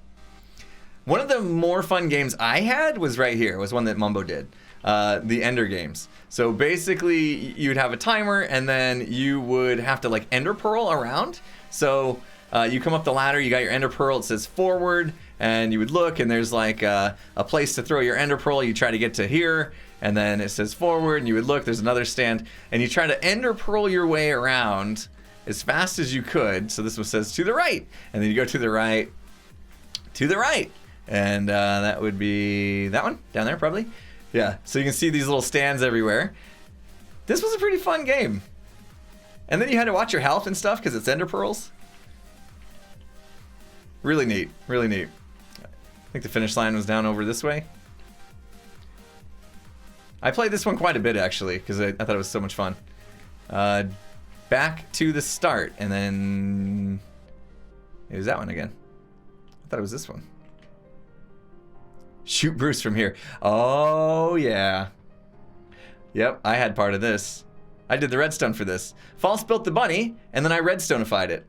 One of the more fun games I had was right here. It was one that Mumbo did. The Ender games. So basically, you'd have a timer, and then you would have to like Ender Pearl around. So you come up the ladder, you got your Ender Pearl, it says forward, and you would look, and there's like a place to throw your Ender Pearl. You try to get to here, and then it says forward, and you would look, there's another stand, and you try to Ender Pearl your way around as fast as you could. So this one says to the right, and then you go to the right, and that would be that one down there probably. Yeah, so you can see these little stands everywhere. This was a pretty fun game. And then you had to watch your health and stuff because it's Ender Pearls. Really neat, really neat. I think the finish line was down over this way. I played this one quite a bit actually because I thought it was so much fun. Back to the start, and then it was that one again. I thought it was this one. Shoot Bruce from here. Oh, yeah. Yep, I had part of this. I did the redstone for this. False built the bunny, and then I redstonified it.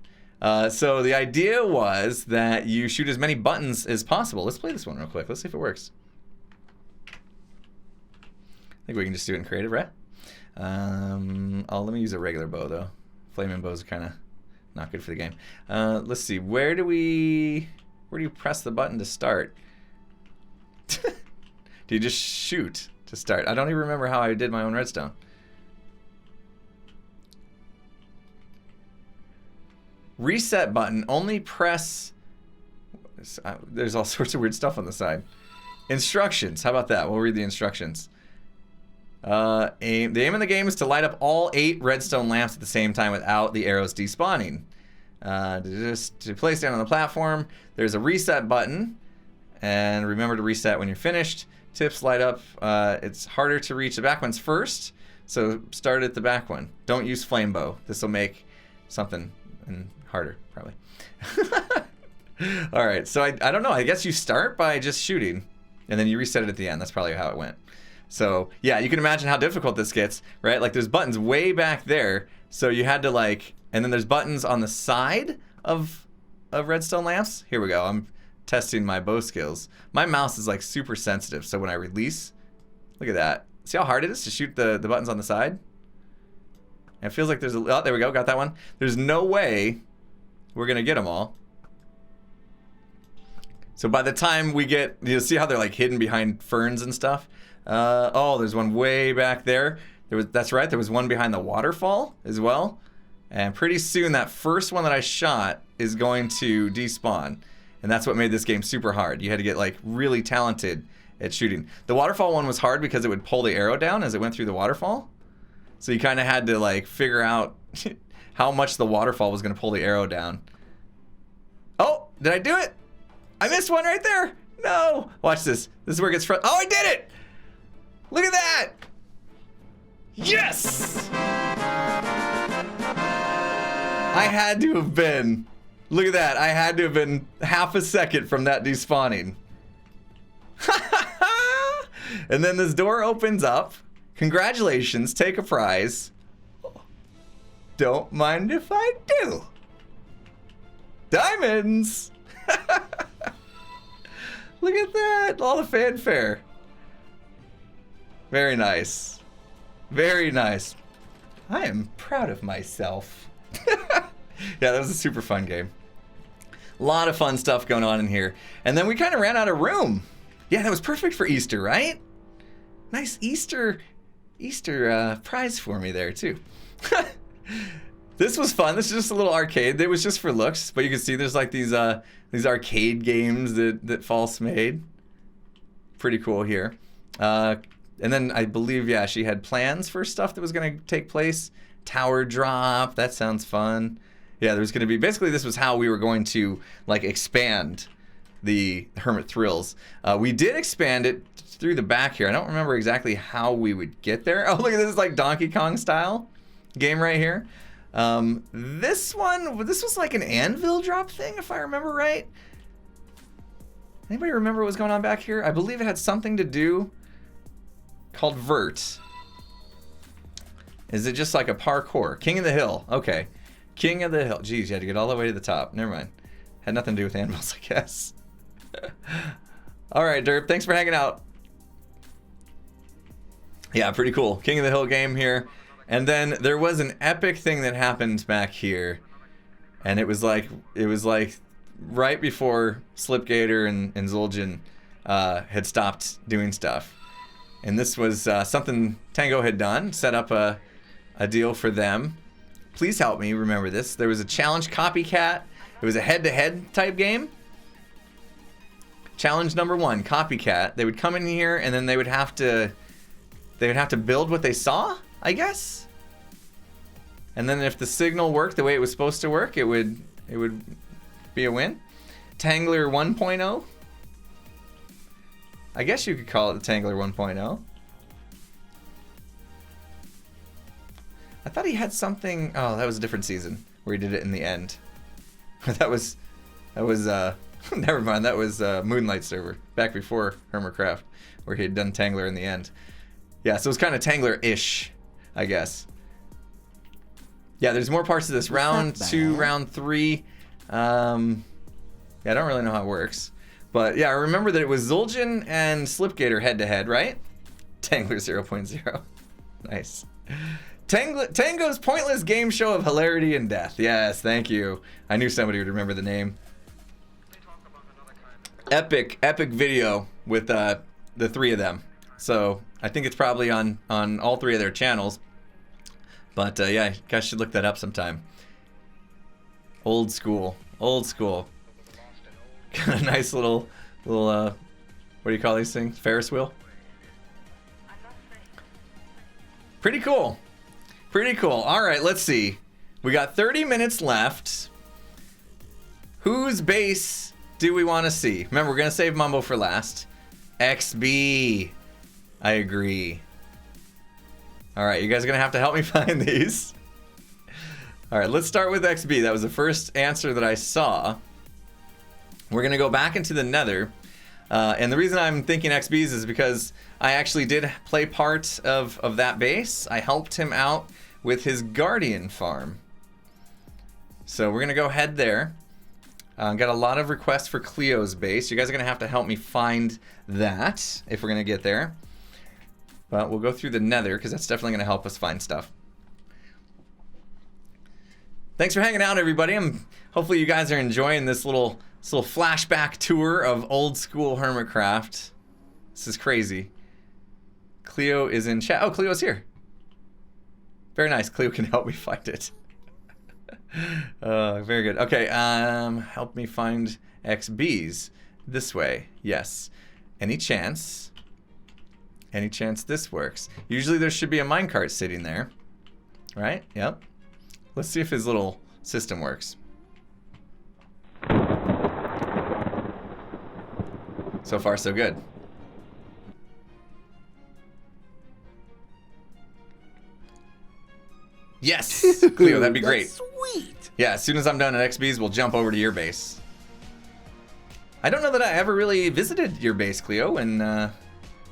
So the idea was that you shoot as many buttons as possible. Let's play this one real quick. Let's see if it works. I think we can just do it in creative, right? Oh, let me use a regular bow, though. Flaming bows are kind of not good for the game. Let's see. Where do you press the button to start? Do you just shoot to start? I don't even remember how I did my own redstone. Reset button. Only press... There's all sorts of weird stuff on the side. Instructions. How about that? We'll read the instructions. The aim in the game is to light up all 8 redstone lamps at the same time without the arrows despawning. To place down on the platform, there's a reset button. And remember to reset when you're finished. Tips light up. It's harder to reach the back ones first. So start at the back one. Don't use flame bow. This will make something harder, probably. Alright, so I don't know. I guess you start by just shooting. And then you reset it at the end. That's probably how it went. So, yeah, you can imagine how difficult this gets, right? Like, there's buttons way back there. So you had to, like... And then there's buttons on the side of redstone lamps. Here we go. I'm testing my bow skills. My mouse is, like, super sensitive. So when I release... Look at that. See how hard it is to shoot the buttons on the side? And it feels like there's a... Oh, there we go. Got that one. There's no way we're going to get them all. So by the time we get... You see how they're, like, hidden behind ferns and stuff? Oh, there's one way back there. That's right, there was one behind the waterfall as well. And pretty soon that first one that I shot is going to despawn. And that's what made this game super hard. You had to get like really talented at shooting. The waterfall one was hard because it would pull the arrow down as it went through the waterfall. So you kind of had to like figure out how much the waterfall was going to pull the arrow down. Oh, did I do it? I missed one right there. No. Watch this. This is where it gets front. Oh, I did it. Look at that! Yes! I had to have been... Look at that. I had to have been half a second from that despawning. And then this door opens up. Congratulations, take a prize. Don't mind if I do. Diamonds! Look at that. All the fanfare. Very nice. Very nice. I am proud of myself. Yeah, that was a super fun game. A lot of fun stuff going on in here. And then we kind of ran out of room. Yeah, that was perfect for Easter, right? Nice Easter prize for me there, too. This was fun. This is just a little arcade. It was just for looks, but you can see there's like these arcade games that False made. Pretty cool here. And then I believe, yeah, she had plans for stuff that was going to take place. Tower drop. That sounds fun. Yeah, there was going to be... Basically, this was how we were going to, like, expand the Hermit Thrills. We did expand it through the back here. I don't remember exactly how we would get there. Oh, look at this, like, Donkey Kong style game right here. This was like an anvil drop thing, if I remember right. Anybody remember what was going on back here? I believe it had something to do... called Vert. Is it just like a parkour? King of the Hill. Okay. King of the Hill. Jeez, you had to get all the way to the top. Never mind. Had nothing to do with anvils, I guess. Alright, D.E.R.P. Thanks for hanging out. Yeah, pretty cool. King of the Hill game here. And then there was an epic thing that happened back here. And it was like right before Slipgator and Zul'jin had stopped doing stuff. And this was something Tango had done, set up a deal for them. Please help me remember this. There was a challenge copycat. It was a head-to-head type game. Challenge number 1, copycat. They would come in here and then they would have to build what they saw, I guess. And then if the signal worked the way it was supposed to work, it would be a win. Tangler 1.0. I guess you could call it the Tangler 1.0. I thought he had something... Oh, that was a different season where he did it in the end. that was Never mind, that was Moonlight server, back before Hermitcraft, where he had done Tangler in the end. Yeah, so it's kind of Tangler-ish, I guess. Yeah, there's more parts of this. Round 2, round 3. Yeah, I don't really know how it works. But yeah, I remember that it was Zul'jin and Slipgator head-to-head, right? Tangler 0.0. Nice. Tango's pointless game show of hilarity and death. Yes, thank you. I knew somebody would remember the name. Epic video with the 3 of them. So I think it's probably on all 3 of their channels. But yeah, you guys should look that up sometime. Old school. Got a nice little what do you call these things? Ferris wheel? Pretty cool. All right, let's see. We got 30 minutes left. Whose base do we want to see? Remember, we're going to save Mumbo for last. XB. I agree. All right, you guys are going to have to help me find these. All right, let's start with XB. That was the first answer that I saw. We're going to go back into the nether. And the reason I'm thinking XBs is because I actually did play part of that base. I helped him out with his guardian farm. So we're going to go ahead there. Got a lot of requests for Cleo's base. You guys are going to have to help me find that if we're going to get there. But we'll go through the nether because that's definitely going to help us find stuff. Thanks for hanging out, everybody. Hopefully you guys are enjoying this little flashback tour of old school Hermitcraft. This is crazy. Cleo is in chat. Oh, Cleo's here. Very nice. Cleo can help me find it. Very good. Okay, help me find XBs. This way. Yes. Any chance this works? Usually there should be a minecart sitting there. Right? Yep. Let's see if his little system works. So far, so good. Yes! Cleo, that'd be great. Sweet. Yeah, as soon as I'm done at XB's, we'll jump over to your base. I don't know that I ever really visited your base, Cleo, when I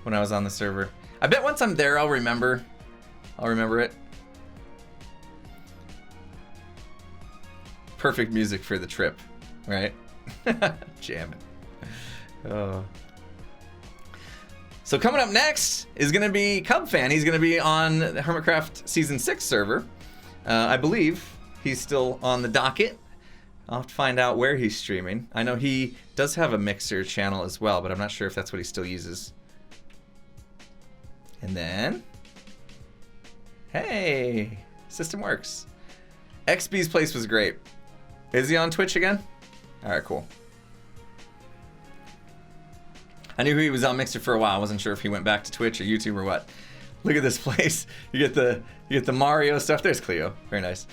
was on the server. I bet once I'm there, I'll remember. I'll remember it. Perfect music for the trip, right? Jamming. Oh. So coming up next is going to be Cub Fan. He's going to be on the Hermitcraft Season 6 server. I believe he's still on the docket. I'll have to find out where he's streaming. I know he does have a Mixer channel as well, but I'm not sure if that's what he still uses. And then... Hey! System works. XB's place was great. Is he on Twitch again? Alright, cool. I knew he was on Mixer for a while. I wasn't sure if he went back to Twitch or YouTube or what. Look at this place. You get the Mario stuff. There's Cleo. Very nice.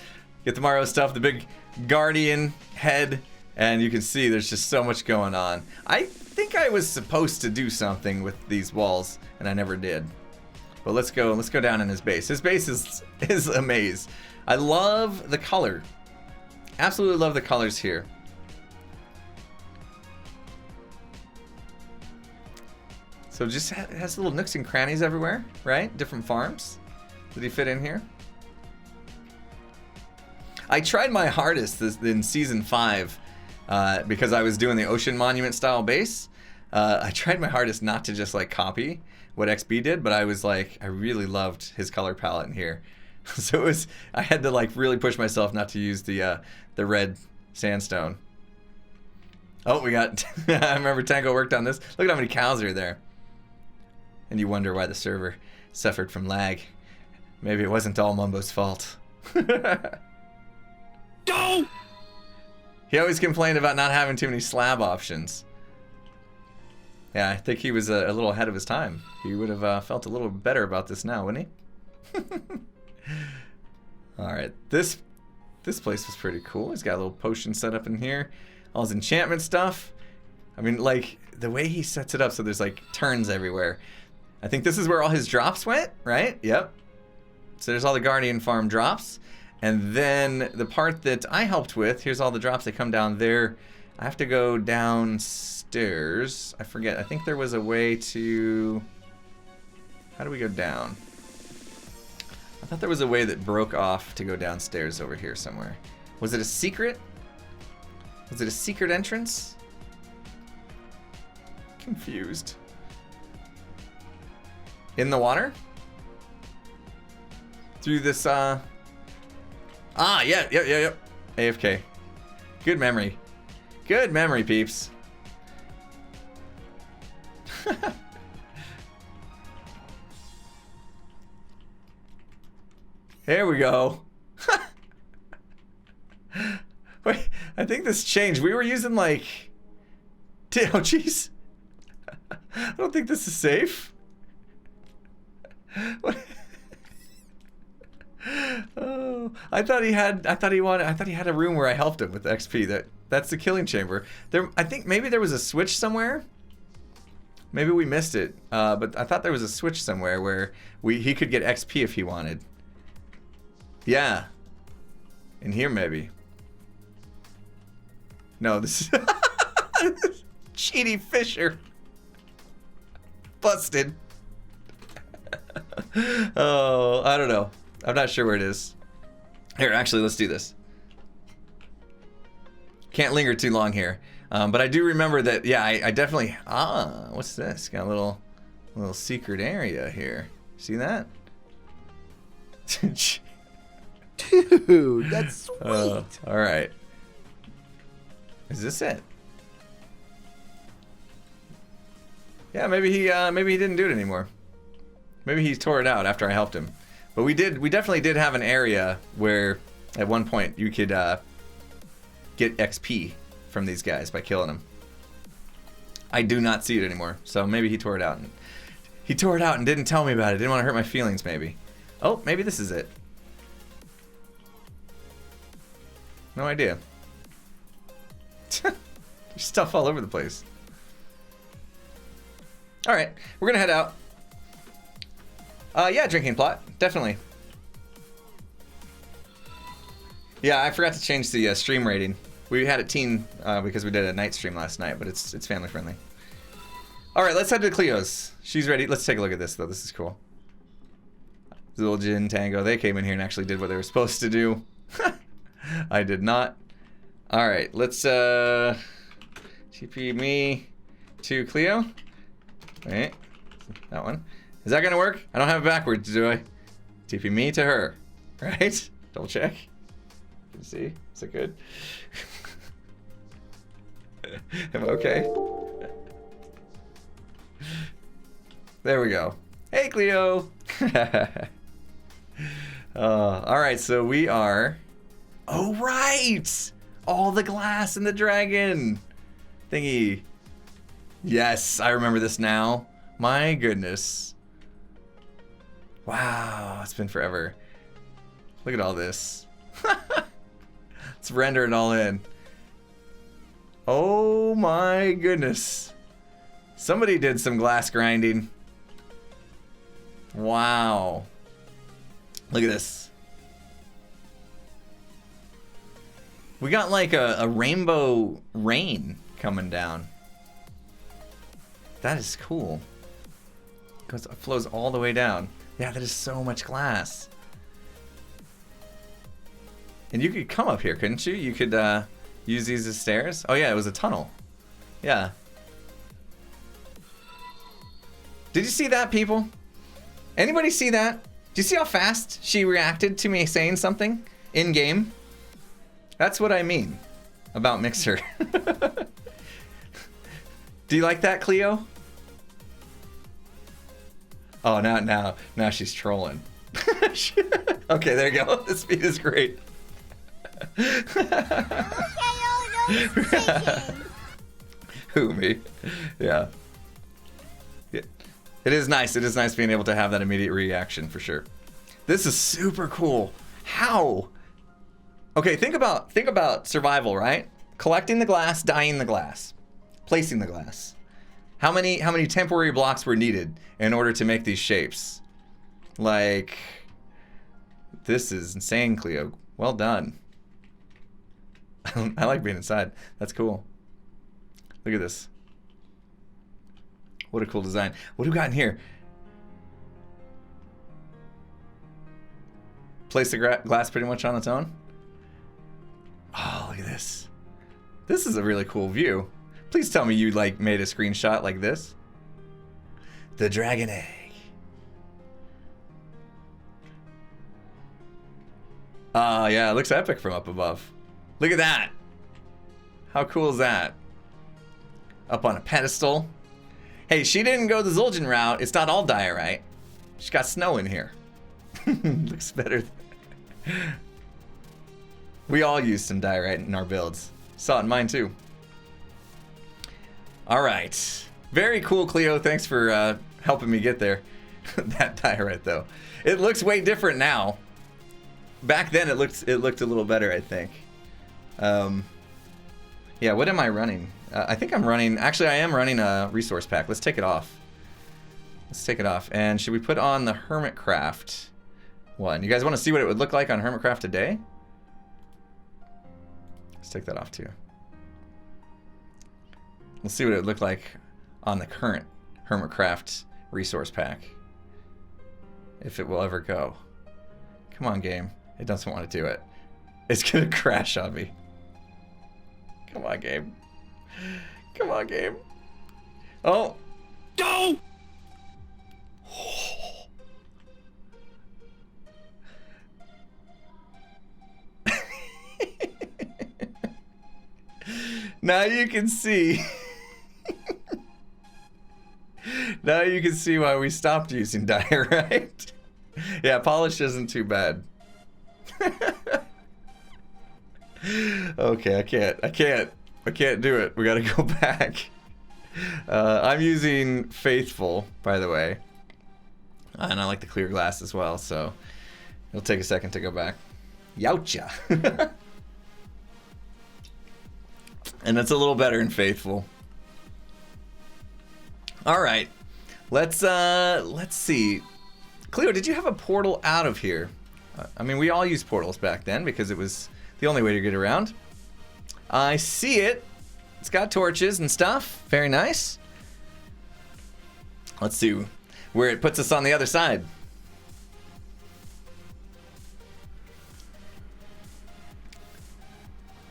You get the Mario stuff, the big guardian head, and you can see there's just so much going on. I think I was supposed to do something with these walls, and I never did. But let's go down in his base. His base is a maze. I love the color. Absolutely love the colors here. So just has little nooks and crannies everywhere, right? Different farms. Did he fit in here? I tried my hardest in Season 5 because I was doing the Ocean Monument style base. I tried my hardest not to just like copy what XB did, but I was like, I really loved his color palette in here. So I had to like really push myself not to use the red sandstone. Oh, we got, I remember Tango worked on this. Look at how many cows are there. And you wonder why the server suffered from lag. Maybe it wasn't all Mumbo's fault. No! He always complained about not having too many slab options. Yeah, I think he was a little ahead of his time. He would have felt a little better about this now, wouldn't he? Alright, this place was pretty cool. He's got a little potion set up in here. All his enchantment stuff. I mean, like, the way he sets it up so there's, like, turns everywhere. I think this is where all his drops went, right? Yep. So there's all the Guardian Farm drops. And then the part that I helped with, here's all the drops that come down there I have to go downstairs. I forget. I think there was a way to... How do we go down? I thought there was a way that broke off to go downstairs over here somewhere. Was it a secret? Was it a secret entrance? Confused. In the water? Through this, Ah, yeah. AFK. Good memory. Good memory, peeps. There we go. Wait, I think this changed. We were using like... Oh, jeez. I don't think this is safe. What? Oh, I thought he had a room where I helped him with XP. That's the killing chamber. I think maybe there was a switch somewhere. Maybe we missed it. But I thought there was a switch somewhere where he could get XP if he wanted. Yeah. In here, maybe. No, this is... Cheaty Fisher. Busted. Oh, I don't know. I'm not sure where it is. Here, actually, let's do this. Can't linger too long here. But I do remember that, yeah, I definitely... Ah, what's this? Got a little secret area here. See that? Dude, that's sweet. All right. Is this it? Yeah, maybe he didn't do it anymore. Maybe he tore it out after I helped him. But we definitely did have an area where at one point you could get XP from these guys by killing them. I do not see it anymore, so maybe he tore it out. He tore it out and didn't tell me about it. Didn't want to hurt my feelings, maybe. Oh, maybe this is it. No idea. There's stuff all over the place. Alright, we're gonna head out. Yeah, drinking plot, definitely. Yeah, I forgot to change the stream rating. We had it teen because we did a night stream last night, but it's family friendly. Alright, let's head to Cleo's. She's ready. Let's take a look at this, though. This is cool. Zul'jin, Tango, they came in here and actually did what they were supposed to do. I did not. Alright, let's TP me to Cleo. Wait, that one. Is that gonna work? I don't have it backwards, do I? TP me to her. Right? Double check. Can you see? Is it good? Am I okay? There we go. Hey, Cleo! Alright, so we are... Oh, right! All the glass in the dragon thingy. Yes, I remember this now. My goodness. Wow, it's been forever. Look at all this. Let's render it all in. Oh my goodness. Somebody did some glass grinding. Wow. Look at this. We got like a rainbow rain coming down. That is cool. It flows all the way down. Yeah, that is so much glass. And you could come up here, couldn't you? You could use these as stairs. Oh yeah, it was a tunnel. Yeah. Did you see that, people? Anybody see that? Do you see how fast she reacted to me saying something in game? That's what I mean about Mixer. Do you like that, Cleo? Oh, now she's trolling. Okay, there you go. The speed is great. Who, me? Yeah. It is nice. It is nice being able to have that immediate reaction for sure. This is super cool. How? Okay, think about survival, right? Collecting the glass, dyeing the glass, placing the glass. How many temporary blocks were needed in order to make these shapes? Like, this is insane, Cleo. Well done. I like being inside. That's cool. Look at this. What a cool design. What do we got in here? Place the glass pretty much on its own. Oh, look at this. This is a really cool view. Please tell me you like made a screenshot like this. The dragon egg. Yeah, it looks epic from up above. Look at that. How cool is that? Up on a pedestal. Hey, she didn't go the Zul'jin route. It's not all diorite. She's got snow in here. Looks better. We all used some diorite in our builds. Saw it in mine too. All right. Very cool, Cleo. Thanks for helping me get there. That diorite though. It looks way different now. Back then it looked a little better, I think. Yeah, what am I running? I think I'm running, actually I am running a resource pack. Let's take it off. Let's take it off. And should we put on the Hermitcraft one? You guys want to see what it would look like on Hermitcraft today? Let's take that off too. Let's see what it would look like on the current Hermitcraft resource pack. If it will ever go. Come on, game. It doesn't want to do it. It's gonna crash on me. Come on, game. Come on, game. Oh. No! Now you can see. Now you can see why we stopped using diorite. Yeah, polish isn't too bad. Okay, I can't do it. We gotta go back. I'm using Faithful, by the way. And I like the clear glass as well, so it'll take a second to go back. Youcha. And it's a little better in Faithful. All right, let's see. Cleo, did you have a portal out of here? I mean, we all used portals back then because it was the only way to get around. I see it. It's got torches and stuff. Very nice. Let's see where it puts us on the other side.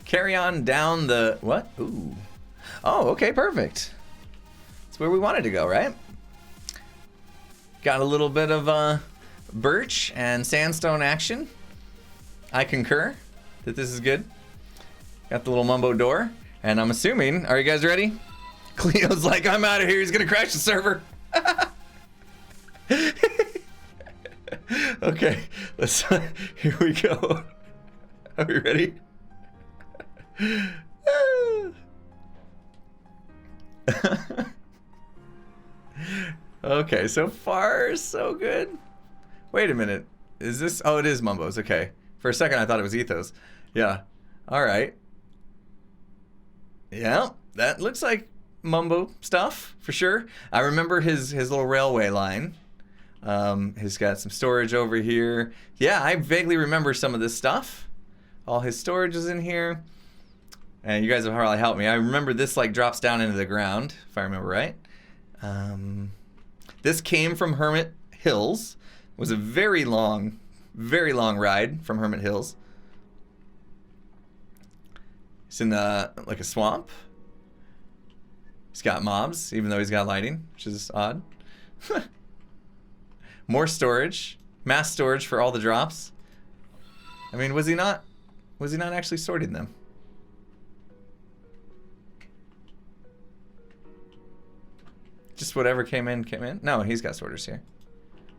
Carry on down the... what? Ooh. Oh, okay, perfect. That's where we wanted to go, right? Got a little bit of birch and sandstone action. I concur that this is good. Got the little Mumbo door, and I'm assuming, are you guys ready? Cleo's like, I'm out of here, he's gonna crash the server. Okay, let's, here we go. Are we ready? Okay, so far so good. Wait a minute, is this, oh it is Mumbo's, okay. For a second I thought it was Ethos. Yeah, alright. Yeah, that looks like Mumbo stuff, for sure. I remember his little railway line. He's got some storage over here. Yeah, I vaguely remember some of this stuff. All his storage is in here. And you guys have probably helped me. I remember this like drops down into the ground, if I remember right. This came from Hermit Hills. It was a very long ride from Hermit Hills. It's in like a swamp. He's got mobs, even though he's got lighting, which is odd. More storage, mass storage for all the drops. I mean, was he not actually sorting them? Just whatever came in, came in? No, he's got sorters here.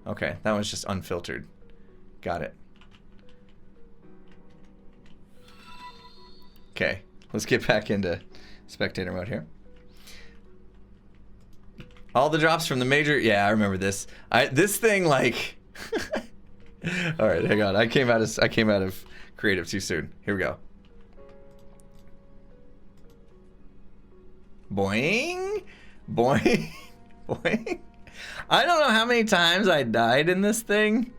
Okay, that one's just unfiltered. Got it. Okay, let's get back into spectator mode here. All the drops from the major, yeah, I remember this. This thing like, all right, hang on. I came out of creative too soon. Here we go. Boing, boing, boing. I don't know how many times I died in this thing,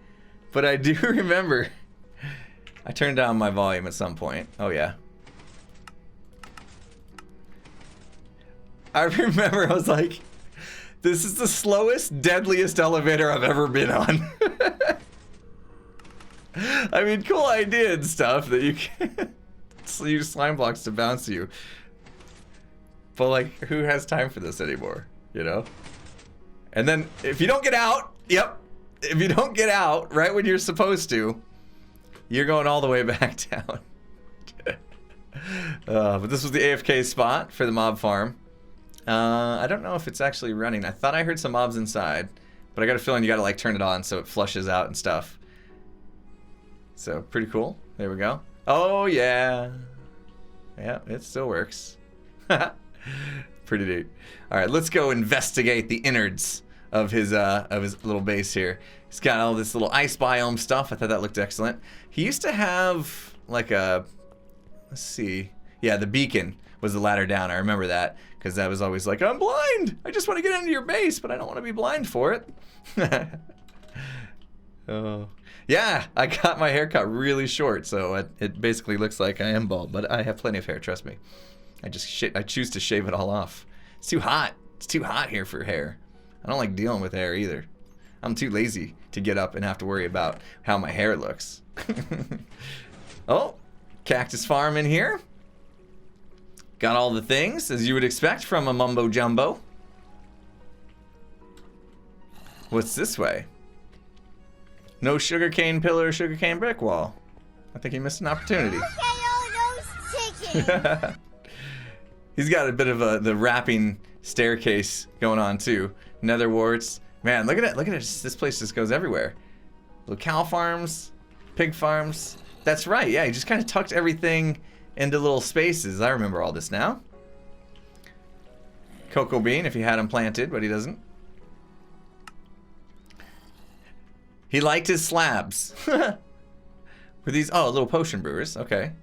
but I do remember. I turned down my volume at some point. Oh yeah. I remember I was like, this is the slowest, deadliest elevator I've ever been on. I mean, cool idea and stuff that you can use slime blocks to bounce you. But like, who has time for this anymore, you know? And then if you don't get out, yep, if you don't get out right when you're supposed to, you're going all the way back down. But this was the AFK spot for the mob farm. I don't know if it's actually running. I thought I heard some mobs inside, but I got a feeling you gotta like turn it on so it flushes out and stuff. So pretty cool. There we go. Oh yeah. Yeah, it still works. Pretty neat. All right, let's go investigate the innards of his little base here. He's got all this little ice biome stuff. I thought that looked excellent. He used to have like a, let's see. Yeah, the beacon was the ladder down. I remember that because that was always like, I'm blind. I just want to get into your base, but I don't want to be blind for it. Oh. Yeah, I got my hair cut really short, so it basically looks like I am bald, but I have plenty of hair, trust me. I choose to shave it all off. It's too hot. It's too hot here for hair. I don't like dealing with hair either. I'm too lazy to get up and have to worry about how my hair looks. Oh, cactus farm in here. Got all the things, as you would expect from a mumbo jumbo. What's this way? No sugarcane pillar, sugarcane brick wall. I think he missed an opportunity. Look at all those chickens. He's got a bit of the wrapping staircase going on too. Nether warts. Man, look at it. Look at it. This place just goes everywhere. Little cow farms, pig farms. That's right. Yeah, he just kind of tucked everything into little spaces. I remember all this now. Cocoa bean if he had him planted, but he doesn't. He liked his slabs. Were these, oh, little potion brewers, okay.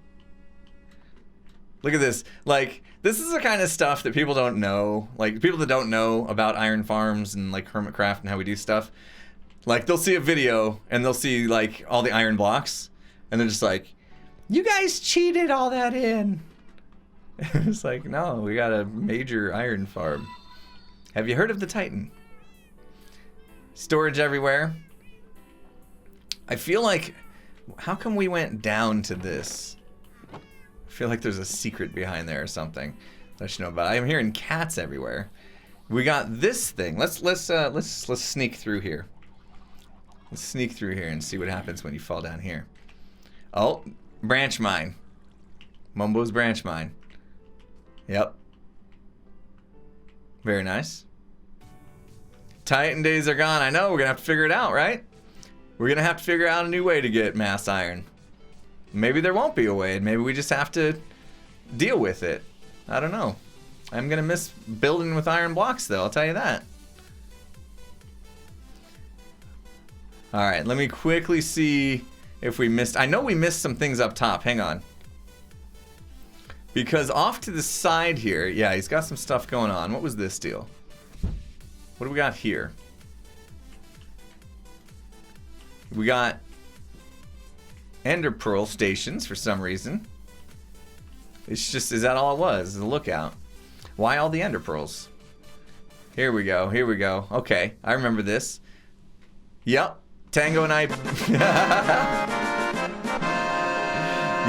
Look at this, like, this is the kind of stuff that people don't know. Like, people that don't know about iron farms and like Hermitcraft and how we do stuff. Like, they'll see a video and they'll see like all the iron blocks and they're just like, you guys cheated all that in. It's like, no, we got a major iron farm. Have you heard of the Titan? Storage everywhere. I feel like, how come we went down to this? I feel like there's a secret behind there or something that I should know about. I'm hearing cats everywhere. We got this thing. Let's sneak through here. Let's sneak through here and see what happens when you fall down here. Oh, branch mine. Mumbo's branch mine. Yep. Very nice. Titan days are gone. I know, we're gonna have to figure it out, right? We're gonna have to figure out a new way to get mass iron. Maybe there won't be a way, and maybe we just have to deal with it. I don't know. I'm gonna miss building with iron blocks though, I'll tell you that. Alright, let me quickly see if we missed. I know we missed some things up top, hang on. Because off to the side here, yeah, he's got some stuff going on. What was this deal? What do we got here? We got ender pearl stations for some reason. It's just, is that all it was? The lookout. Why all the ender pearls? Here we go, here we go. Okay, I remember this. Yep, Tango and I.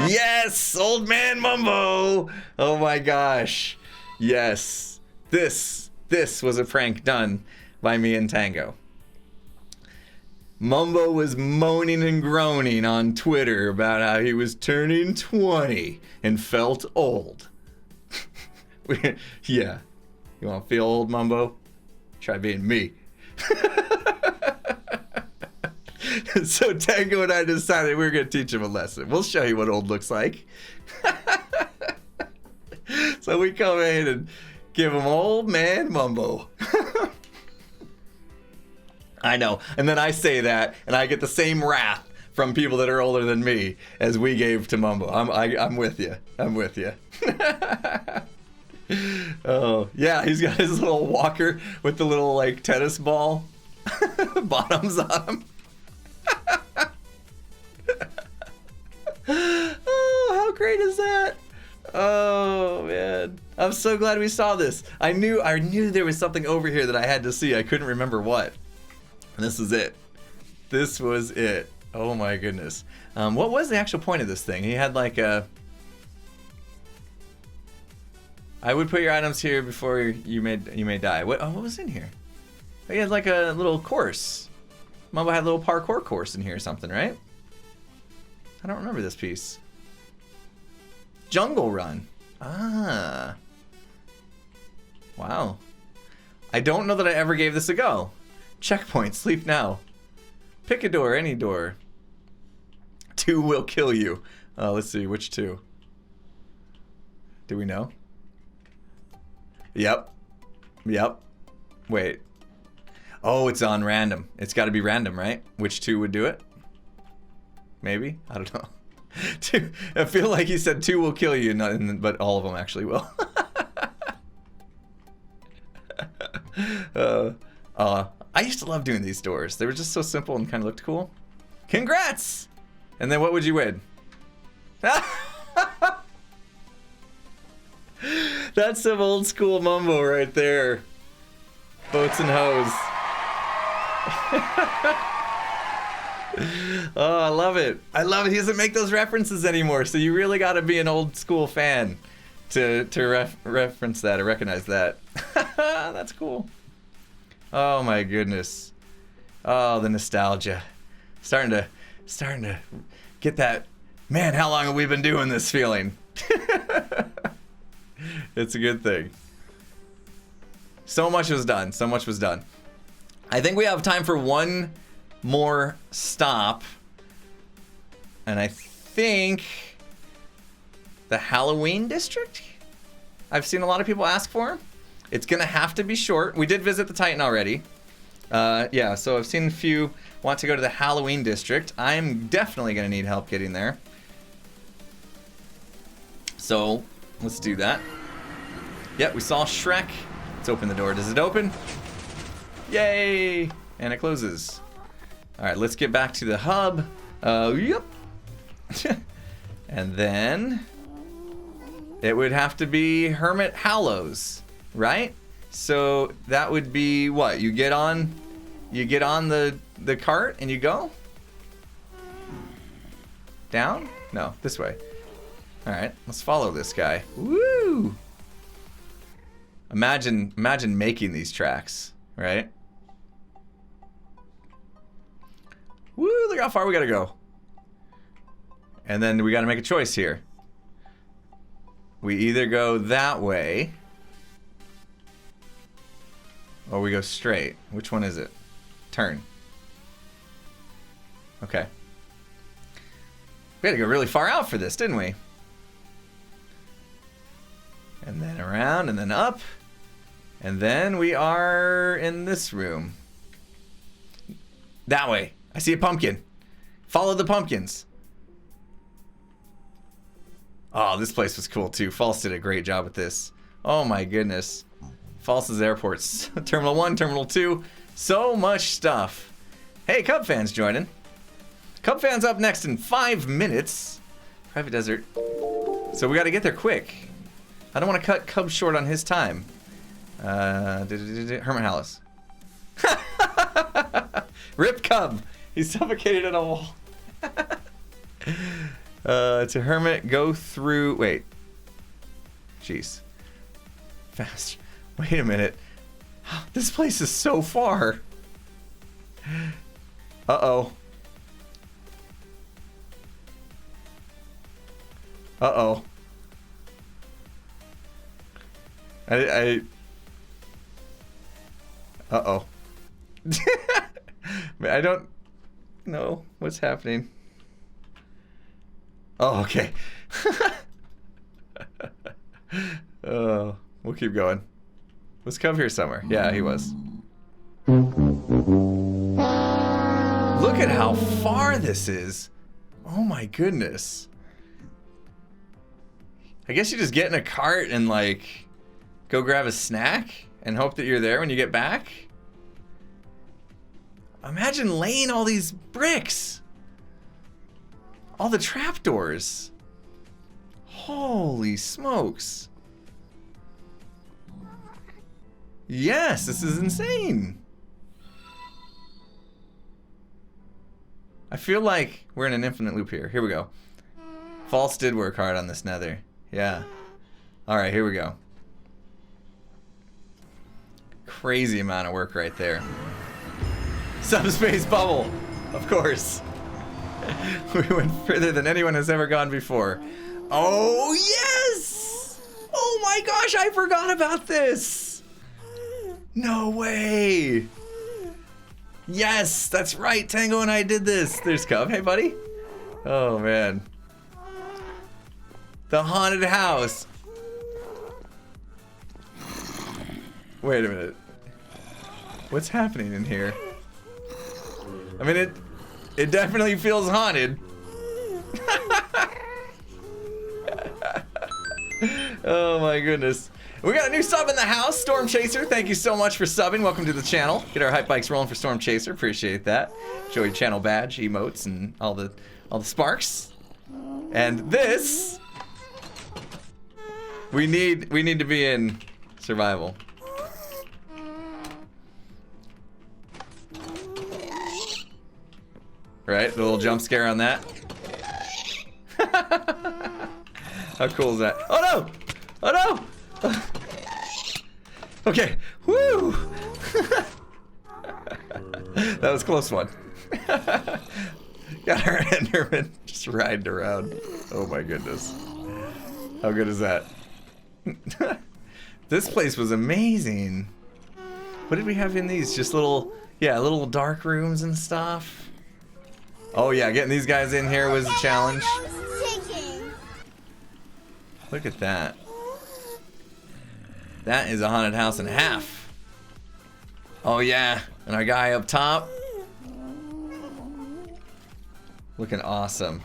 Yes, old man Mumbo. Oh my gosh. Yes, this was a prank done by me and Tango. Mumbo was moaning and groaning on Twitter about how he was turning 20 and felt old. Yeah. You want to feel old, Mumbo? Try being me. So Tango and I decided we were going to teach him a lesson. We'll show you what old looks like. So we come in and give him old man Mumbo. I know. And then I say that, and I get the same wrath from people that are older than me as we gave to Mumbo. I'm with you. I'm with you. Oh, yeah, he's got his little walker with the little, like, tennis ball bottoms on him. Oh, how great is that? Oh, man. I'm so glad we saw this. I knew there was something over here that I had to see. I couldn't remember what. And this was it. This was it. Oh my goodness. What was the actual point of this thing? He had like a... I would put your items here before you may die. What was in here? He had like a little course. Mumbo had a little parkour course in here or something, right? I don't remember this piece. Jungle Run. Ah. Wow. I don't know that I ever gave this a go. Checkpoint, sleep now. Pick a door, any door. 2 will kill you. Let's see, which 2? Do we know? Yep. Yep. Wait. Oh, it's on random. It's got to be random, right? Which 2 would do it? Maybe? I don't know. 2. I feel like he said 2 will kill you, but all of them actually will. I used to love doing these doors. They were just so simple and kind of looked cool. Congrats! And then what would you win? That's some old school Mumbo right there. Boats and hoes. Oh, I love it. I love it. He doesn't make those references anymore, so you really got to be an old school fan to reference that or recognize that. That's cool. Oh my goodness. Oh, the nostalgia. Starting to get that, man, how long have we been doing this feeling? It's a good thing. So much was done. So much was done. I think we have time for one more stop. And I think the Halloween district? I've seen a lot of people ask for. It's gonna have to be short. We did visit the Titan already. Yeah, so I've seen a few want to go to the Halloween district. I'm definitely gonna need help getting there. So let's do that. Yep, we saw Shrek. Let's open the door. Does it open? Yay! And it closes. All right, let's get back to the hub. Yep. And then it would have to be Hermit Hallows, right? So that would be what? You get on the cart and you go? Down? No, this way. All right, let's follow this guy. Woo! Imagine making these tracks, right? Woo, look how far we gotta go. And then we gotta make a choice here. We either go that way or we go straight. Which one is it? Turn. Okay. We had to go really far out for this, didn't we? And then around and then up. And then we are in this room. That way. I see a pumpkin. Follow the pumpkins. Oh, this place was cool too. False did a great job with this. Oh my goodness. False's airports. Terminal 1, Terminal 2. So much stuff. Hey, Cub fans joining. Cub fans up next in 5 minutes. Private Desert. So we got to get there quick. I don't want to cut Cub short on his time. Hermit Hallows. Rip Cub. He's suffocated in a wall. To Hermit, go through. Wait. Jeez. Fast. Wait a minute. This place is so far. Uh-oh. Uh-oh. Uh-oh. I don't know what's happening. Oh, okay. Oh, we'll keep going. Was Cub here somewhere? Yeah, he was. Look at how far this is. Oh my goodness. I guess you just get in a cart and like go grab a snack and hope that you're there when you get back. Imagine laying all these bricks. All the trapdoors. Holy smokes. Yes, this is insane. I feel like we're in an infinite loop here. Here we go. False did work hard on this nether. Yeah. Alright, here we go. Crazy amount of work right there. Subspace bubble, of course. We went further than anyone has ever gone before. Oh, yes! Oh my gosh, I forgot about this! No way! Yes, that's right, Tango and I did this. There's Cub. Hey, buddy. Oh, man. The haunted house. Wait a minute. What's happening in here? I mean, it definitely feels haunted. Oh my goodness. We got a new sub in the house, Storm Chaser. Thank you so much for subbing. Welcome to the channel. Get our hype bikes rolling for Storm Chaser. Appreciate that. Show your channel badge, emotes, and all the sparks. And this, we need to be in survival. Right, the little jump scare on that. How cool is that? Oh no! Oh no! Okay, woo! That was a close one. Got our Enderman just riding around. Oh my goodness. How good is that? This place was amazing. What did we have in these? Just little, yeah, little dark rooms and stuff. Oh yeah, getting these guys in here was a challenge. Look at that. That is a haunted house and a half. Oh yeah, and our guy up top. Looking awesome.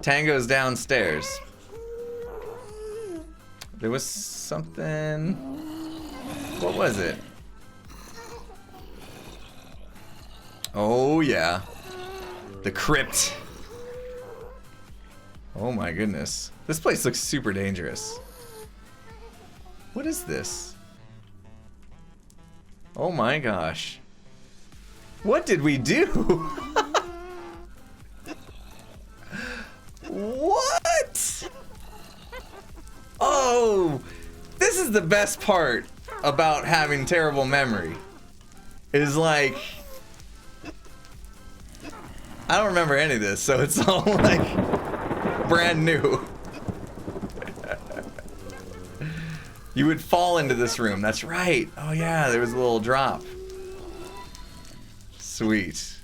Tango's downstairs. There was something. What was it? Oh yeah. The crypt. Oh my goodness. This place looks super dangerous. What is this? Oh my gosh. What did we do? What? Oh, this is the best part about having terrible memory. Is like, I don't remember any of this, so it's all like brand new. You would fall into this room, that's right. Oh yeah, there was a little drop. Sweet.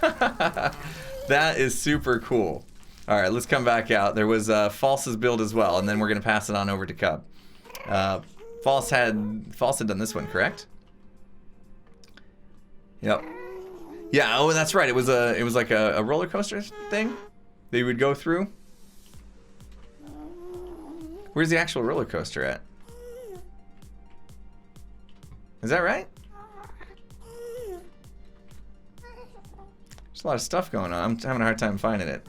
That is super cool. All right, let's come back out. There was False's build as well, and then we're gonna pass it on over to Cub. False had done this one, correct? Yep. Yeah. Oh, that's right. It was like a roller coaster thing that you would go through. Where's the actual roller coaster at? Is that right? There's a lot of stuff going on. I'm having a hard time finding it.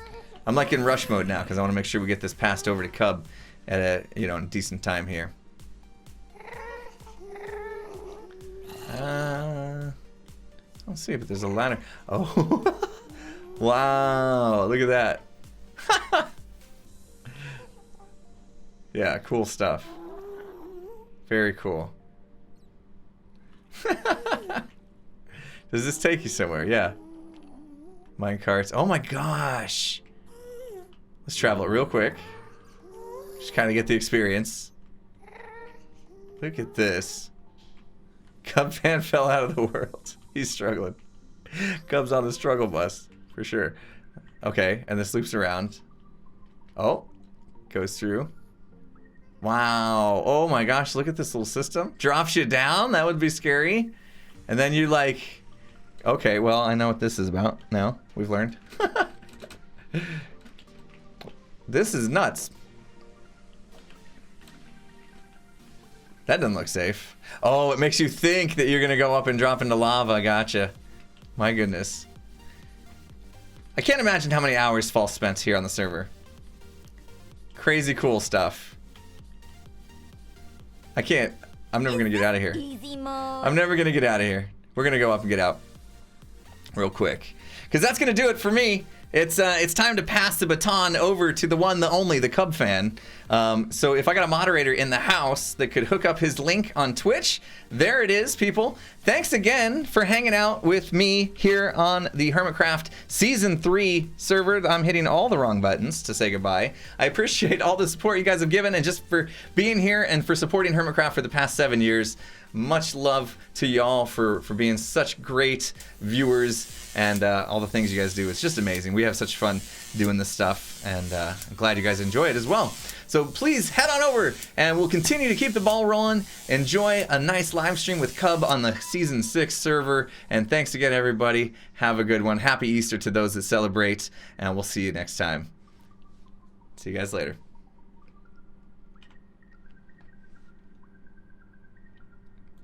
I'm like in rush mode now because I want to make sure we get this passed over to Cub at a decent time here. I don't see it, but there's a ladder. Oh, wow! Look at that. Yeah, cool stuff. Very cool. Does this take you somewhere? Yeah. Minecarts. Oh my gosh. Let's travel it real quick. Just kind of get the experience. Look at this. Cub fan fell out of the world. He's struggling. Cub's on the struggle bus, for sure. Okay, and this loops around. Oh, goes through. Wow. Oh my gosh, look at this little system. Drops you down, that would be scary. And then you like, okay, well, I know what this is about now. We've learned. This is nuts. That doesn't look safe. Oh, it makes you think that you're gonna go up and drop into lava. Gotcha. My goodness. I can't imagine how many hours False spent here on the server. Crazy cool stuff. I can't I'm never gonna get out of here. Easy mode. I'm never gonna get out of here. We're gonna go up and get out real quick, because that's gonna do it for me. It's time to pass the baton over to the one, the only, the Cub fan. So if I got a moderator in the house that could hook up his link on Twitch, there it is, people. Thanks again for hanging out with me here on the Hermitcraft Season 3 server. I'm hitting all the wrong buttons to say goodbye. I appreciate all the support you guys have given, and just for being here and for supporting Hermitcraft for the past 7 years. Much love to y'all for being such great viewers, and all the things you guys do. It's just amazing. We have such fun doing this stuff, and I'm glad you guys enjoy it as well. So please head on over, and we'll continue to keep the ball rolling. Enjoy a nice live stream with Cub on the Season 6 server, and thanks again, everybody. Have a good one. Happy Easter to those that celebrate, and we'll see you next time. See you guys later.